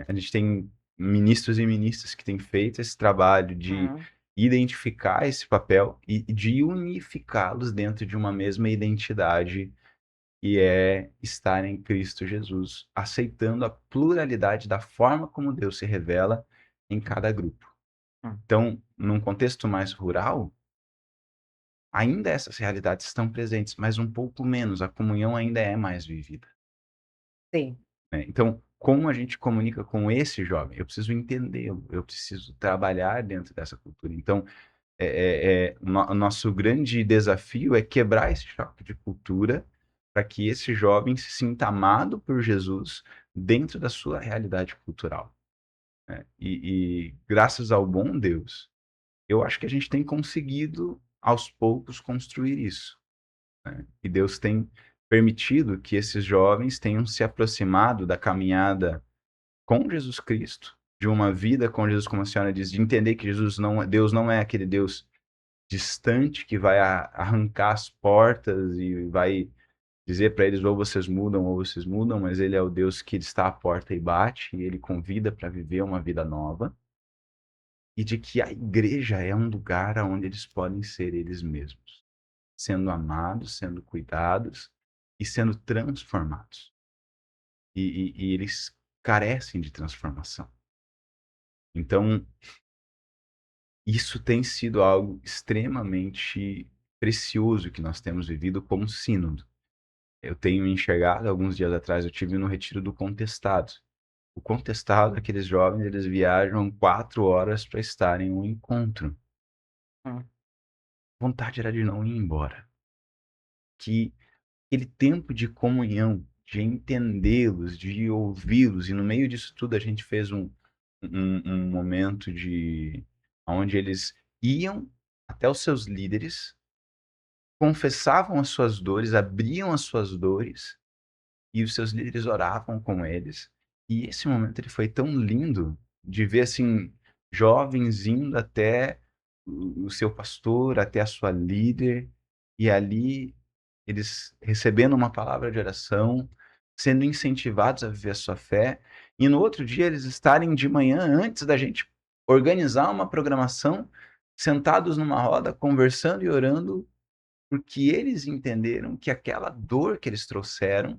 A gente tem ministros e ministras que têm feito esse trabalho de identificar esse papel e de unificá-los dentro de uma mesma identidade, que é estar em Cristo Jesus, aceitando a pluralidade da forma como Deus se revela em cada grupo. Então, num contexto mais rural, ainda essas realidades estão presentes, mas um pouco menos, a comunhão ainda é mais vivida. Sim. Né? Então, como a gente comunica com esse jovem? Eu preciso entendê-lo, eu preciso trabalhar dentro dessa cultura. Então, o nosso grande desafio é quebrar esse choque de cultura para que esse jovem se sinta amado por Jesus dentro da sua realidade cultural. Né? E graças ao bom Deus, eu acho que a gente tem conseguido, aos poucos, construir isso. Né? E Deus tem permitido que esses jovens tenham se aproximado da caminhada com Jesus Cristo, de uma vida com Jesus, como a senhora diz, de entender que Deus não é aquele Deus distante que vai arrancar as portas e vai dizer para eles ou vocês mudam, mas ele é o Deus que está à porta e bate, e ele convida para viver uma vida nova, e de que a igreja é um lugar onde eles podem ser eles mesmos, sendo amados, sendo cuidados e sendo transformados. E eles carecem de transformação. Então, isso tem sido algo extremamente precioso que nós temos vivido como sínodo. Eu tenho enxergado, alguns dias atrás, eu tive no retiro do Contestado. O Contestado, aqueles jovens, eles viajam 4 horas para estarem em um encontro. Hum. A vontade era de não ir embora. Que aquele tempo de comunhão, de entendê-los, de ouvi-los, e no meio disso tudo a gente fez um momento onde eles iam até os seus líderes, confessavam as suas dores, abriam as suas dores, e os seus líderes oravam com eles. E esse momento ele foi tão lindo de ver assim jovens indo até o seu pastor, até a sua líder, e ali eles recebendo uma palavra de oração, sendo incentivados a viver a sua fé, e no outro dia eles estarem de manhã, antes da gente organizar uma programação, sentados numa roda, conversando e orando, porque eles entenderam que aquela dor que eles trouxeram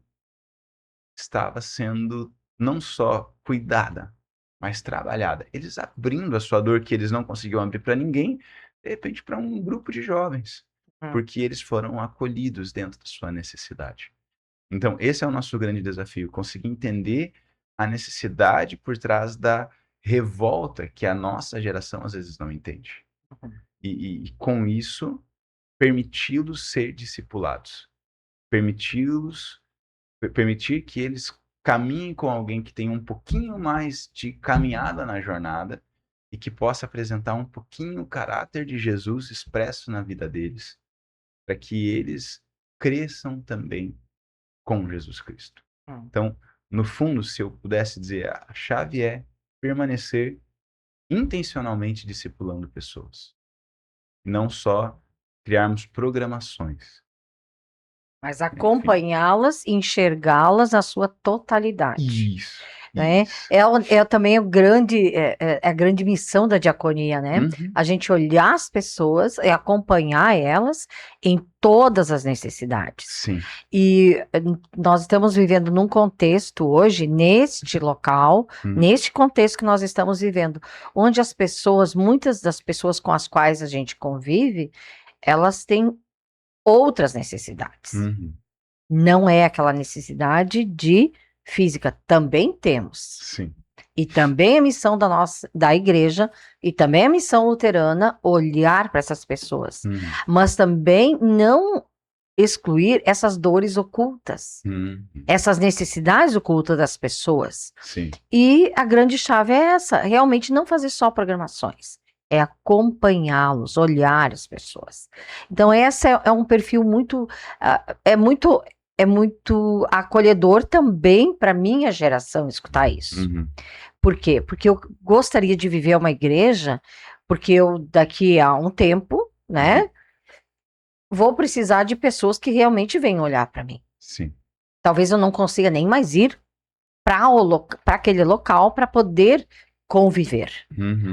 estava sendo não só cuidada, mas trabalhada. Eles abrindo a sua dor que eles não conseguiam abrir para ninguém, de repente para um grupo de jovens, porque eles foram acolhidos dentro da sua necessidade. Então, esse é o nosso grande desafio, conseguir entender a necessidade por trás da revolta que a nossa geração às vezes não entende. E com isso, permiti-los ser discipulados. permitir que eles caminhem com alguém que tem um pouquinho mais de caminhada na jornada e que possa apresentar um pouquinho o caráter de Jesus expresso na vida deles, para que eles cresçam também com Jesus Cristo. Então, no fundo, se eu pudesse dizer, a chave é permanecer intencionalmente discipulando pessoas, não só criarmos programações. Mas acompanhá-las e enxergá-las na sua totalidade. Isso. Né? É também a grande missão da diaconia, né? A gente olhar as pessoas e acompanhar elas em todas as necessidades. Sim. E nós estamos vivendo num contexto hoje, neste local, neste contexto que nós estamos vivendo, onde as pessoas, muitas das pessoas com as quais a gente convive, elas têm outras necessidades. Não é aquela necessidade de física, também temos. Sim. E também a missão da igreja, e também a missão luterana, olhar para essas pessoas. Mas também não excluir essas dores ocultas, essas necessidades ocultas das pessoas. Sim. E a grande chave é essa, realmente não fazer só programações, é acompanhá-los, olhar as pessoas. Então, esse é um perfil muito acolhedor também para minha geração escutar isso. Por quê? Porque eu gostaria de viver uma igreja, porque eu daqui a um tempo, né, vou precisar de pessoas que realmente venham olhar para mim. Sim. Talvez eu não consiga nem mais ir para aquele local para poder conviver.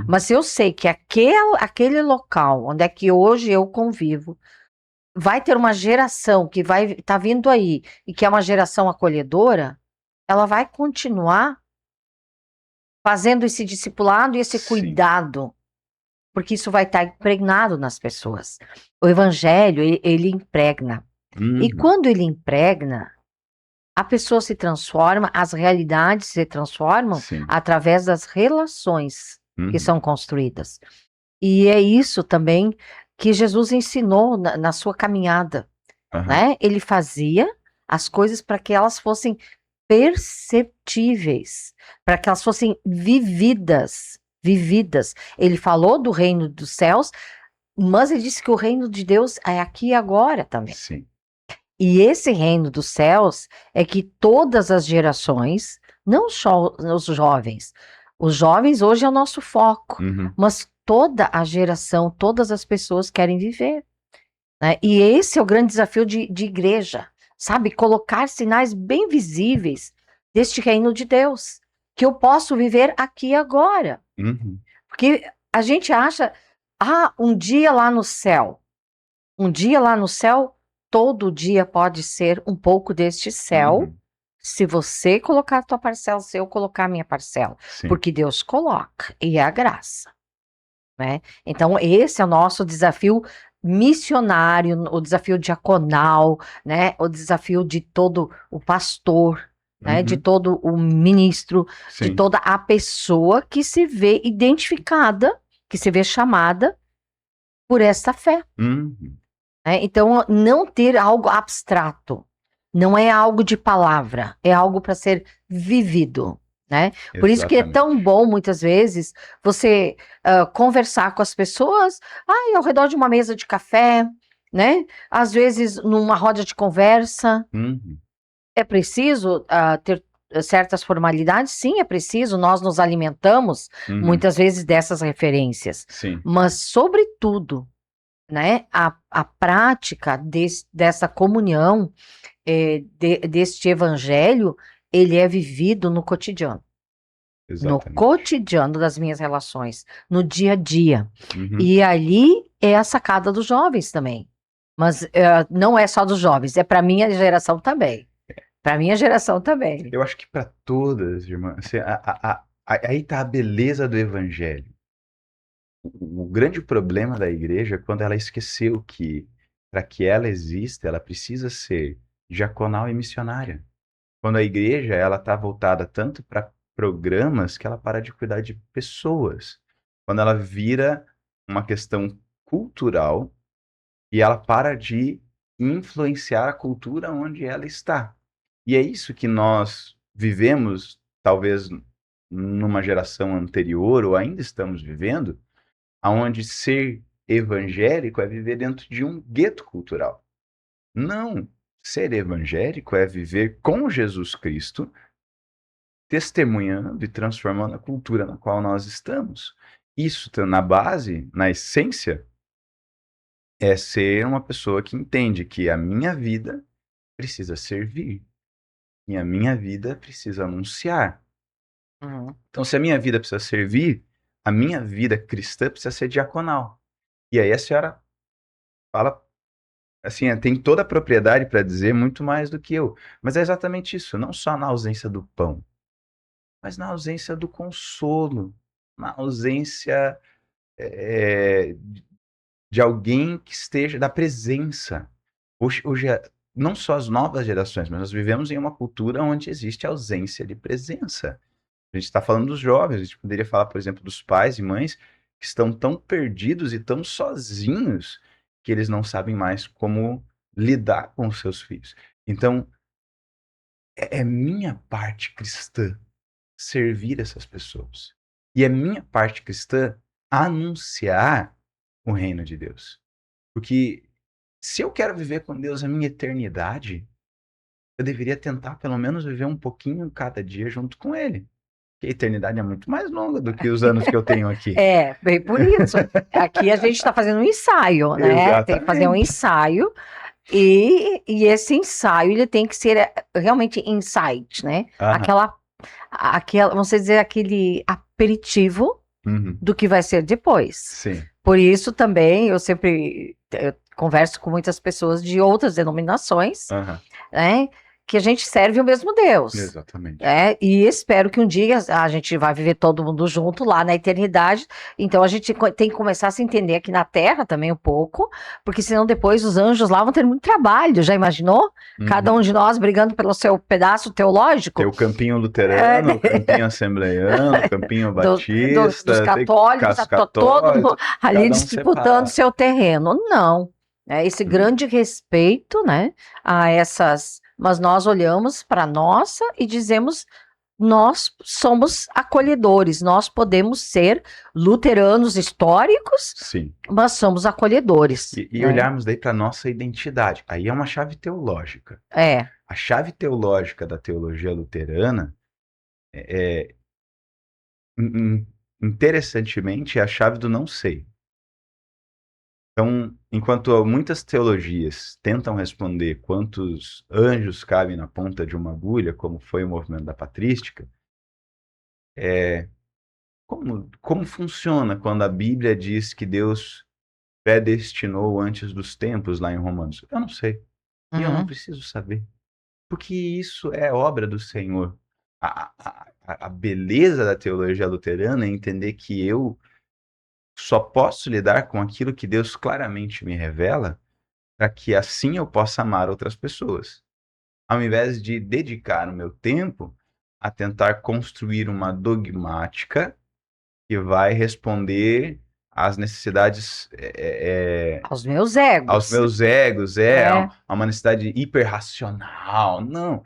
Mas se eu sei que aquele local onde é que hoje eu convivo vai ter uma geração que vai estar vindo aí e que é uma geração acolhedora, ela vai continuar fazendo esse discipulado e esse cuidado, porque isso vai estar impregnado nas pessoas. O evangelho, ele impregna. E quando ele impregna, a pessoa se transforma, as realidades se transformam através das relações que são construídas. E é isso também que Jesus ensinou na sua caminhada, né? Ele fazia as coisas para que elas fossem perceptíveis, para que elas fossem vividas. Ele falou do reino dos céus, mas ele disse que o reino de Deus é aqui e agora também. Sim. E esse reino dos céus é que todas as gerações, não só os jovens hoje é o nosso foco, mas toda a geração, todas as pessoas querem viver. Né? E esse é o grande desafio de igreja, sabe? Colocar sinais bem visíveis deste reino de Deus, que eu posso viver aqui e agora. Porque a gente acha, um dia lá no céu, todo dia pode ser um pouco deste céu, se você colocar a tua parcela, se eu colocar a minha parcela. Porque Deus coloca, e é a graça. Né? Então, esse é o nosso desafio missionário, o desafio diaconal, né? O desafio de todo o pastor, né? De todo o ministro, de toda a pessoa que se vê identificada, que se vê chamada por esta fé. Então, não ter algo abstrato, não é algo de palavra, é algo para ser vivido. Né? Por isso que é tão bom, muitas vezes, você conversar com as pessoas ao redor de uma mesa de café, né? Às vezes numa roda de conversa. É preciso ter certas formalidades? Sim, é preciso, nós nos alimentamos muitas vezes dessas referências. Mas, sobretudo, né, a prática dessa comunhão, deste evangelho, ele é vivido no cotidiano. Exatamente. No cotidiano das minhas relações, no dia a dia. E ali é a sacada dos jovens também. Mas não é só dos jovens, é para a minha geração também. Para a minha geração também. Eu acho que para todas, irmã, aí está a beleza do evangelho. O grande problema da igreja é quando ela esqueceu que, para que ela exista, ela precisa ser diaconal e missionária. Quando a igreja ela está voltada tanto para programas que ela para de cuidar de pessoas. Quando ela vira uma questão cultural e ela para de influenciar a cultura onde ela está. E é isso que nós vivemos, talvez numa geração anterior, ou ainda estamos vivendo, aonde ser evangélico é viver dentro de um gueto cultural. Não, ser evangélico é viver com Jesus Cristo, testemunhando e transformando a cultura na qual nós estamos. Isso na base, na essência, é ser uma pessoa que entende que a minha vida precisa servir e a minha vida precisa anunciar. Então, se a minha vida precisa servir, a minha vida cristã precisa ser diaconal. E aí a senhora fala, assim, tem toda a propriedade para dizer muito mais do que eu. Mas é exatamente isso, não só na ausência do pão, mas na ausência do consolo, na ausência de alguém que esteja, da presença. Hoje não só as novas gerações, mas nós vivemos em uma cultura onde existe ausência de presença. A gente está falando dos jovens, a gente poderia falar, por exemplo, dos pais e mães que estão tão perdidos e tão sozinhos que eles não sabem mais como lidar com os seus filhos. Então, é minha parte cristã servir essas pessoas. E é minha parte cristã anunciar o reino de Deus. Porque se eu quero viver com Deus a minha eternidade, eu deveria tentar pelo menos viver um pouquinho cada dia junto com Ele. Porque a eternidade é muito mais longa do que os anos que eu tenho aqui. É, bem por isso. Aqui a gente está fazendo um ensaio, né? Exatamente. Tem que fazer um ensaio. E esse ensaio ele tem que ser realmente insight, né? Aquela, vamos dizer, aquele aperitivo do que vai ser depois. Sim. Por isso também eu converso com muitas pessoas de outras denominações, né? Que a gente serve o mesmo Deus. Exatamente. E espero que um dia a gente vai viver todo mundo junto lá na eternidade. Então a gente tem que começar a se entender aqui na Terra também um pouco, porque senão depois os anjos lá vão ter muito trabalho. Já imaginou? Cada um de nós brigando pelo seu pedaço teológico. Tem o campinho luterano, o campinho assembleiano, o campinho batista, dos católicos, todo mundo ali disputando seu terreno. Não. Esse grande respeito, né, a essas... Mas nós olhamos para a nossa e dizemos, nós somos acolhedores, nós podemos ser luteranos históricos, sim, mas somos acolhedores. E olharmos daí para a nossa identidade. Aí é uma chave teológica. A chave teológica da teologia luterana interessantemente, é a chave do não sei. Então, enquanto muitas teologias tentam responder quantos anjos cabem na ponta de uma agulha, como foi o movimento da patrística, como funciona quando a Bíblia diz que Deus predestinou antes dos tempos lá em Romanos? Eu não sei. E eu não preciso saber. Porque isso é obra do Senhor. A beleza da teologia luterana é entender que eu só posso lidar com aquilo que Deus claramente me revela, para que assim eu possa amar outras pessoas. Ao invés de dedicar o meu tempo a tentar construir uma dogmática que vai responder às necessidades... aos meus egos. Aos meus egos, a uma necessidade hiperracional. Não,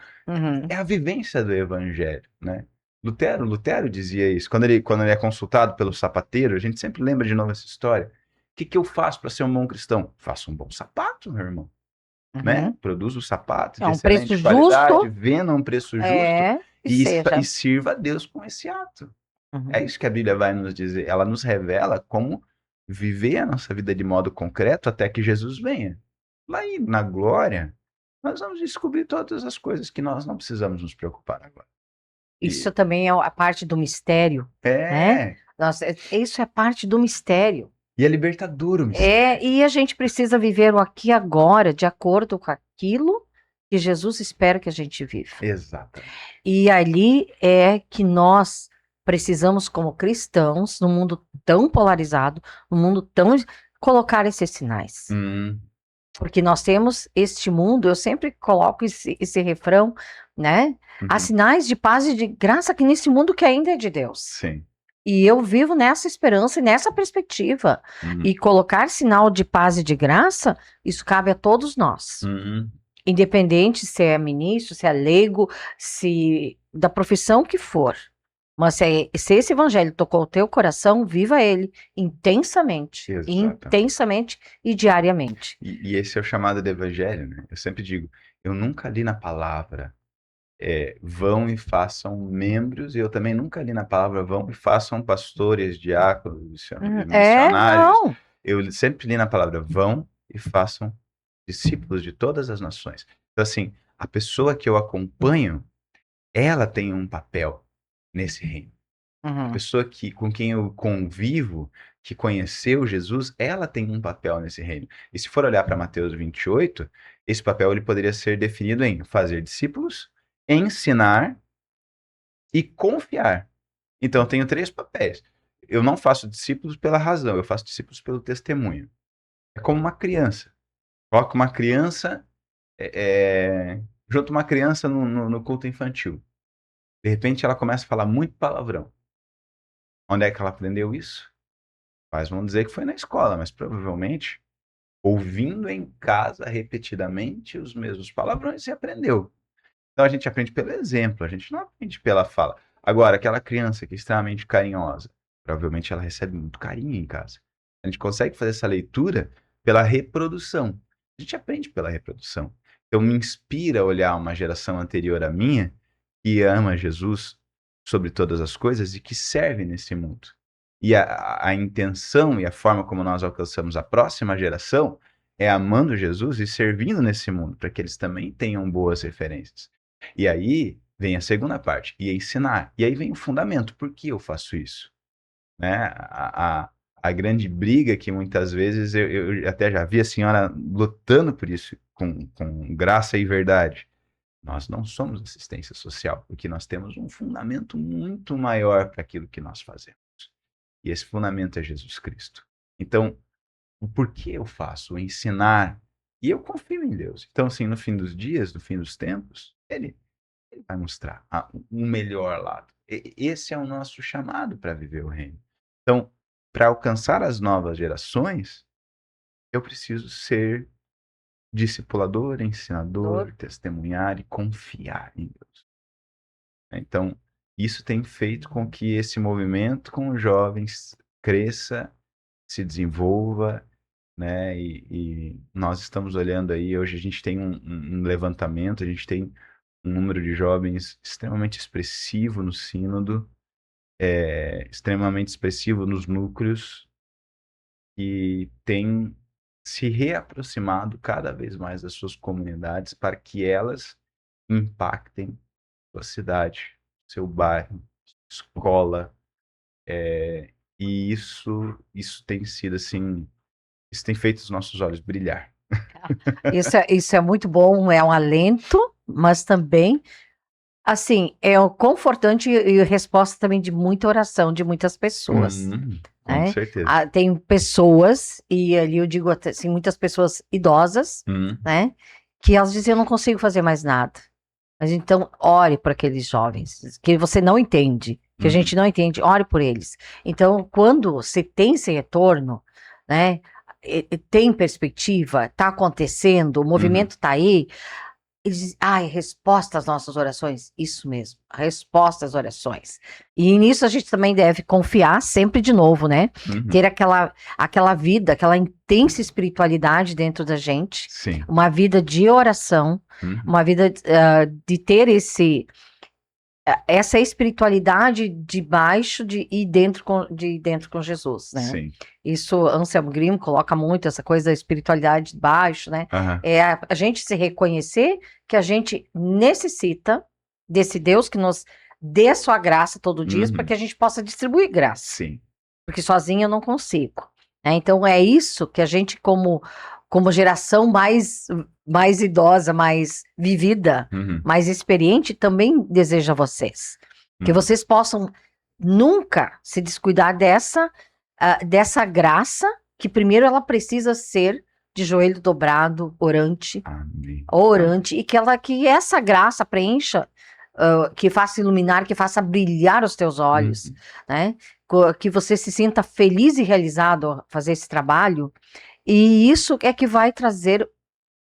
é a vivência do evangelho, né? Lutero dizia isso. Quando ele é consultado pelo sapateiro, a gente sempre lembra de novo essa história. O que eu faço para ser um bom cristão? Faço um bom sapato, meu irmão. Né? Produzo sapatos de excelente qualidade, justo. Venda um preço justo e sirva a Deus com esse ato. É isso que a Bíblia vai nos dizer. Ela nos revela como viver a nossa vida de modo concreto até que Jesus venha. Lá na glória, nós vamos descobrir todas as coisas que nós não precisamos nos preocupar agora. Isso também é a parte do mistério. Né? Nossa, isso é parte do mistério. E é libertador o mistério. E a gente precisa viver o aqui e agora, de acordo com aquilo que Jesus espera que a gente viva. Exatamente. E ali é que nós precisamos, como cristãos, num mundo tão polarizado, num mundo tão... colocar esses sinais. Porque nós temos este mundo, eu sempre coloco esse refrão, né? Há sinais de paz e de graça aqui nesse mundo que ainda é de Deus. Sim. E eu vivo nessa esperança e nessa perspectiva. E colocar sinal de paz e de graça, isso cabe a todos nós. Independente se é ministro, se é leigo, se da profissão que for. Mas se esse evangelho tocou o teu coração, viva ele intensamente. Intensamente e diariamente. E esse é o chamado de evangelho, né? Eu sempre digo, eu nunca li na palavra vão e façam membros, e eu também nunca li na palavra vão e façam pastores, diáconos, missionários. Não. Eu sempre li na palavra vão e façam discípulos de todas as nações. Então, assim, a pessoa que eu acompanho, ela tem um papel nesse reino. A pessoa com quem eu convivo, que conheceu Jesus, ela tem um papel nesse reino. E se for olhar para Mateus 28, esse papel ele poderia ser definido em fazer discípulos, ensinar e confiar. Então, eu tenho 3 papéis. Eu não faço discípulos pela razão, eu faço discípulos pelo testemunho. É como uma criança. Coloca uma criança, junto uma criança no culto infantil. De repente, ela começa a falar muito palavrão. Onde é que ela aprendeu isso? Pais vão dizer que foi na escola, mas provavelmente ouvindo em casa repetidamente os mesmos palavrões e aprendeu. Então a gente aprende pelo exemplo, a gente não aprende pela fala. Agora, aquela criança que é extremamente carinhosa, provavelmente ela recebe muito carinho em casa. A gente consegue fazer essa leitura pela reprodução. A gente aprende pela reprodução. Então me inspira a olhar uma geração anterior à minha que ama Jesus sobre todas as coisas e que serve nesse mundo. E a intenção e a forma como nós alcançamos a próxima geração é amando Jesus e servindo nesse mundo, para que eles também tenham boas referências. E aí vem a segunda parte, e ensinar. E aí vem o fundamento, por que eu faço isso? Né? A grande briga que muitas vezes eu até já vi a senhora lutando por isso, com graça e verdade. Nós não somos assistência social, porque nós temos um fundamento muito maior para aquilo que nós fazemos. E esse fundamento é Jesus Cristo. Então, o porquê eu faço? O ensinar. E eu confio em Deus. Então, assim, no fim dos dias, no fim dos tempos, Ele vai mostrar o melhor lado. Esse é o nosso chamado para viver o reino. Então, para alcançar as novas gerações, eu preciso ser discipulador, ensinador, testemunhar e confiar em Deus. Então, isso tem feito com que esse movimento com os jovens cresça, se desenvolva, né? E nós estamos olhando aí, hoje a gente tem um levantamento, a gente tem um número de jovens extremamente expressivo no sínodo, extremamente expressivo nos núcleos, e tem se reaproximado cada vez mais das suas comunidades para que elas impactem sua cidade, seu bairro, escola, e isso tem sido assim, isso tem feito os nossos olhos brilhar. Isso é muito bom, é um alento, mas também, assim, é confortante e resposta também de muita oração de muitas pessoas. Com certeza. Tem pessoas, e ali eu digo assim, muitas pessoas idosas, né, que elas dizem, eu não consigo fazer mais nada. Mas então, ore para aqueles jovens, que você não entende, que a gente não entende, ore por eles. Então, quando se tem esse retorno, né, tem perspectiva, está acontecendo, o movimento está aí, eles dizem, resposta às nossas orações. Isso mesmo, resposta às orações. E nisso a gente também deve confiar sempre de novo, né? Ter aquela vida, aquela intensa espiritualidade dentro da gente. Sim. Uma vida de oração, uma vida de ter essa espiritualidade de baixo e dentro com Jesus, né? Sim. Isso, Anselmo Grimo coloca muito essa coisa da espiritualidade de baixo, né? É a gente se reconhecer que a gente necessita desse Deus que nos dê a sua graça todo dia para que a gente possa distribuir graça. Sim. Porque sozinha eu não consigo. Né? Então é isso que a gente, como geração mais idosa, mais vivida, mais experiente, também deseja a vocês. Que vocês possam nunca se descuidar dessa graça, que primeiro ela precisa ser de joelho dobrado, orante. Amém. Orante, e que essa graça preencha, que faça iluminar, que faça brilhar os teus olhos, né? que você se sinta feliz e realizado ao fazer esse trabalho, e isso é que vai trazer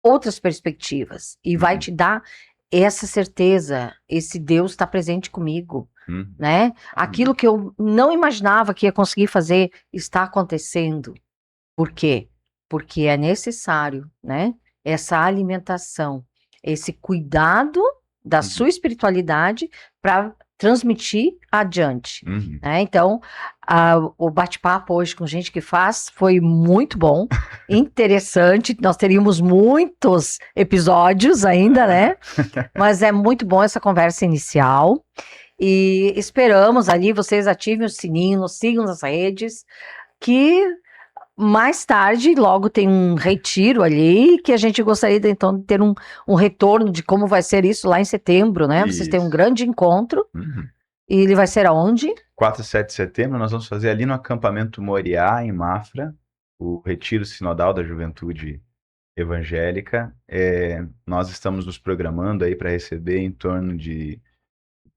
outras perspectivas, e vai te dar essa certeza, esse Deus está presente comigo, né? Aquilo que eu não imaginava que ia conseguir fazer, está acontecendo. Por quê? Porque é necessário, né? Essa alimentação, esse cuidado da sua espiritualidade para transmitir adiante. Né? Então, o bate-papo hoje com gente que faz foi muito bom, interessante. Nós teríamos muitos episódios ainda, né? Mas é muito bom essa conversa inicial. E esperamos ali, vocês ativem o sininho, nos sigam nas redes, que mais tarde, logo tem um retiro ali, que a gente gostaria de, então de ter um retorno de como vai ser isso lá em setembro, né? Vocês têm um grande encontro, e ele vai ser aonde? 4 e 7 de setembro, nós vamos fazer ali no acampamento Moriá, em Mafra, o Retiro Sinodal da Juventude Evangélica. Nós estamos nos programando aí para receber em torno de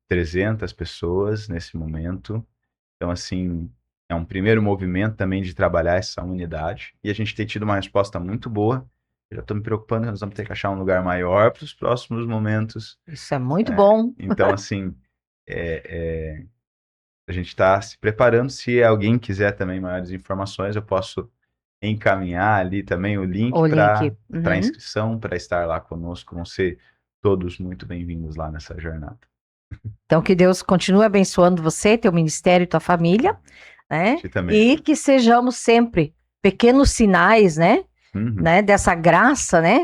300 pessoas nesse momento. Então, assim, é um primeiro movimento também de trabalhar essa unidade. E a gente tem tido uma resposta muito boa. Eu já estou me preocupando, nós vamos ter que achar um lugar maior para os próximos momentos. Isso é muito bom. Então, assim, a gente está se preparando. Se alguém quiser também maiores informações, eu posso encaminhar ali também o link para inscrição, para estar lá conosco. Vão ser todos muito bem-vindos lá nessa jornada. Então, que Deus continue abençoando você, teu ministério e tua família, né? E que sejamos sempre pequenos sinais, né? Né? Dessa graça, né?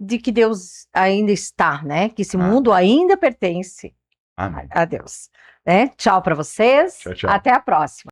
De que Deus ainda está, né? Que esse mundo ainda pertence a Deus. Né? Tchau para vocês. Tchau, tchau. Até a próxima.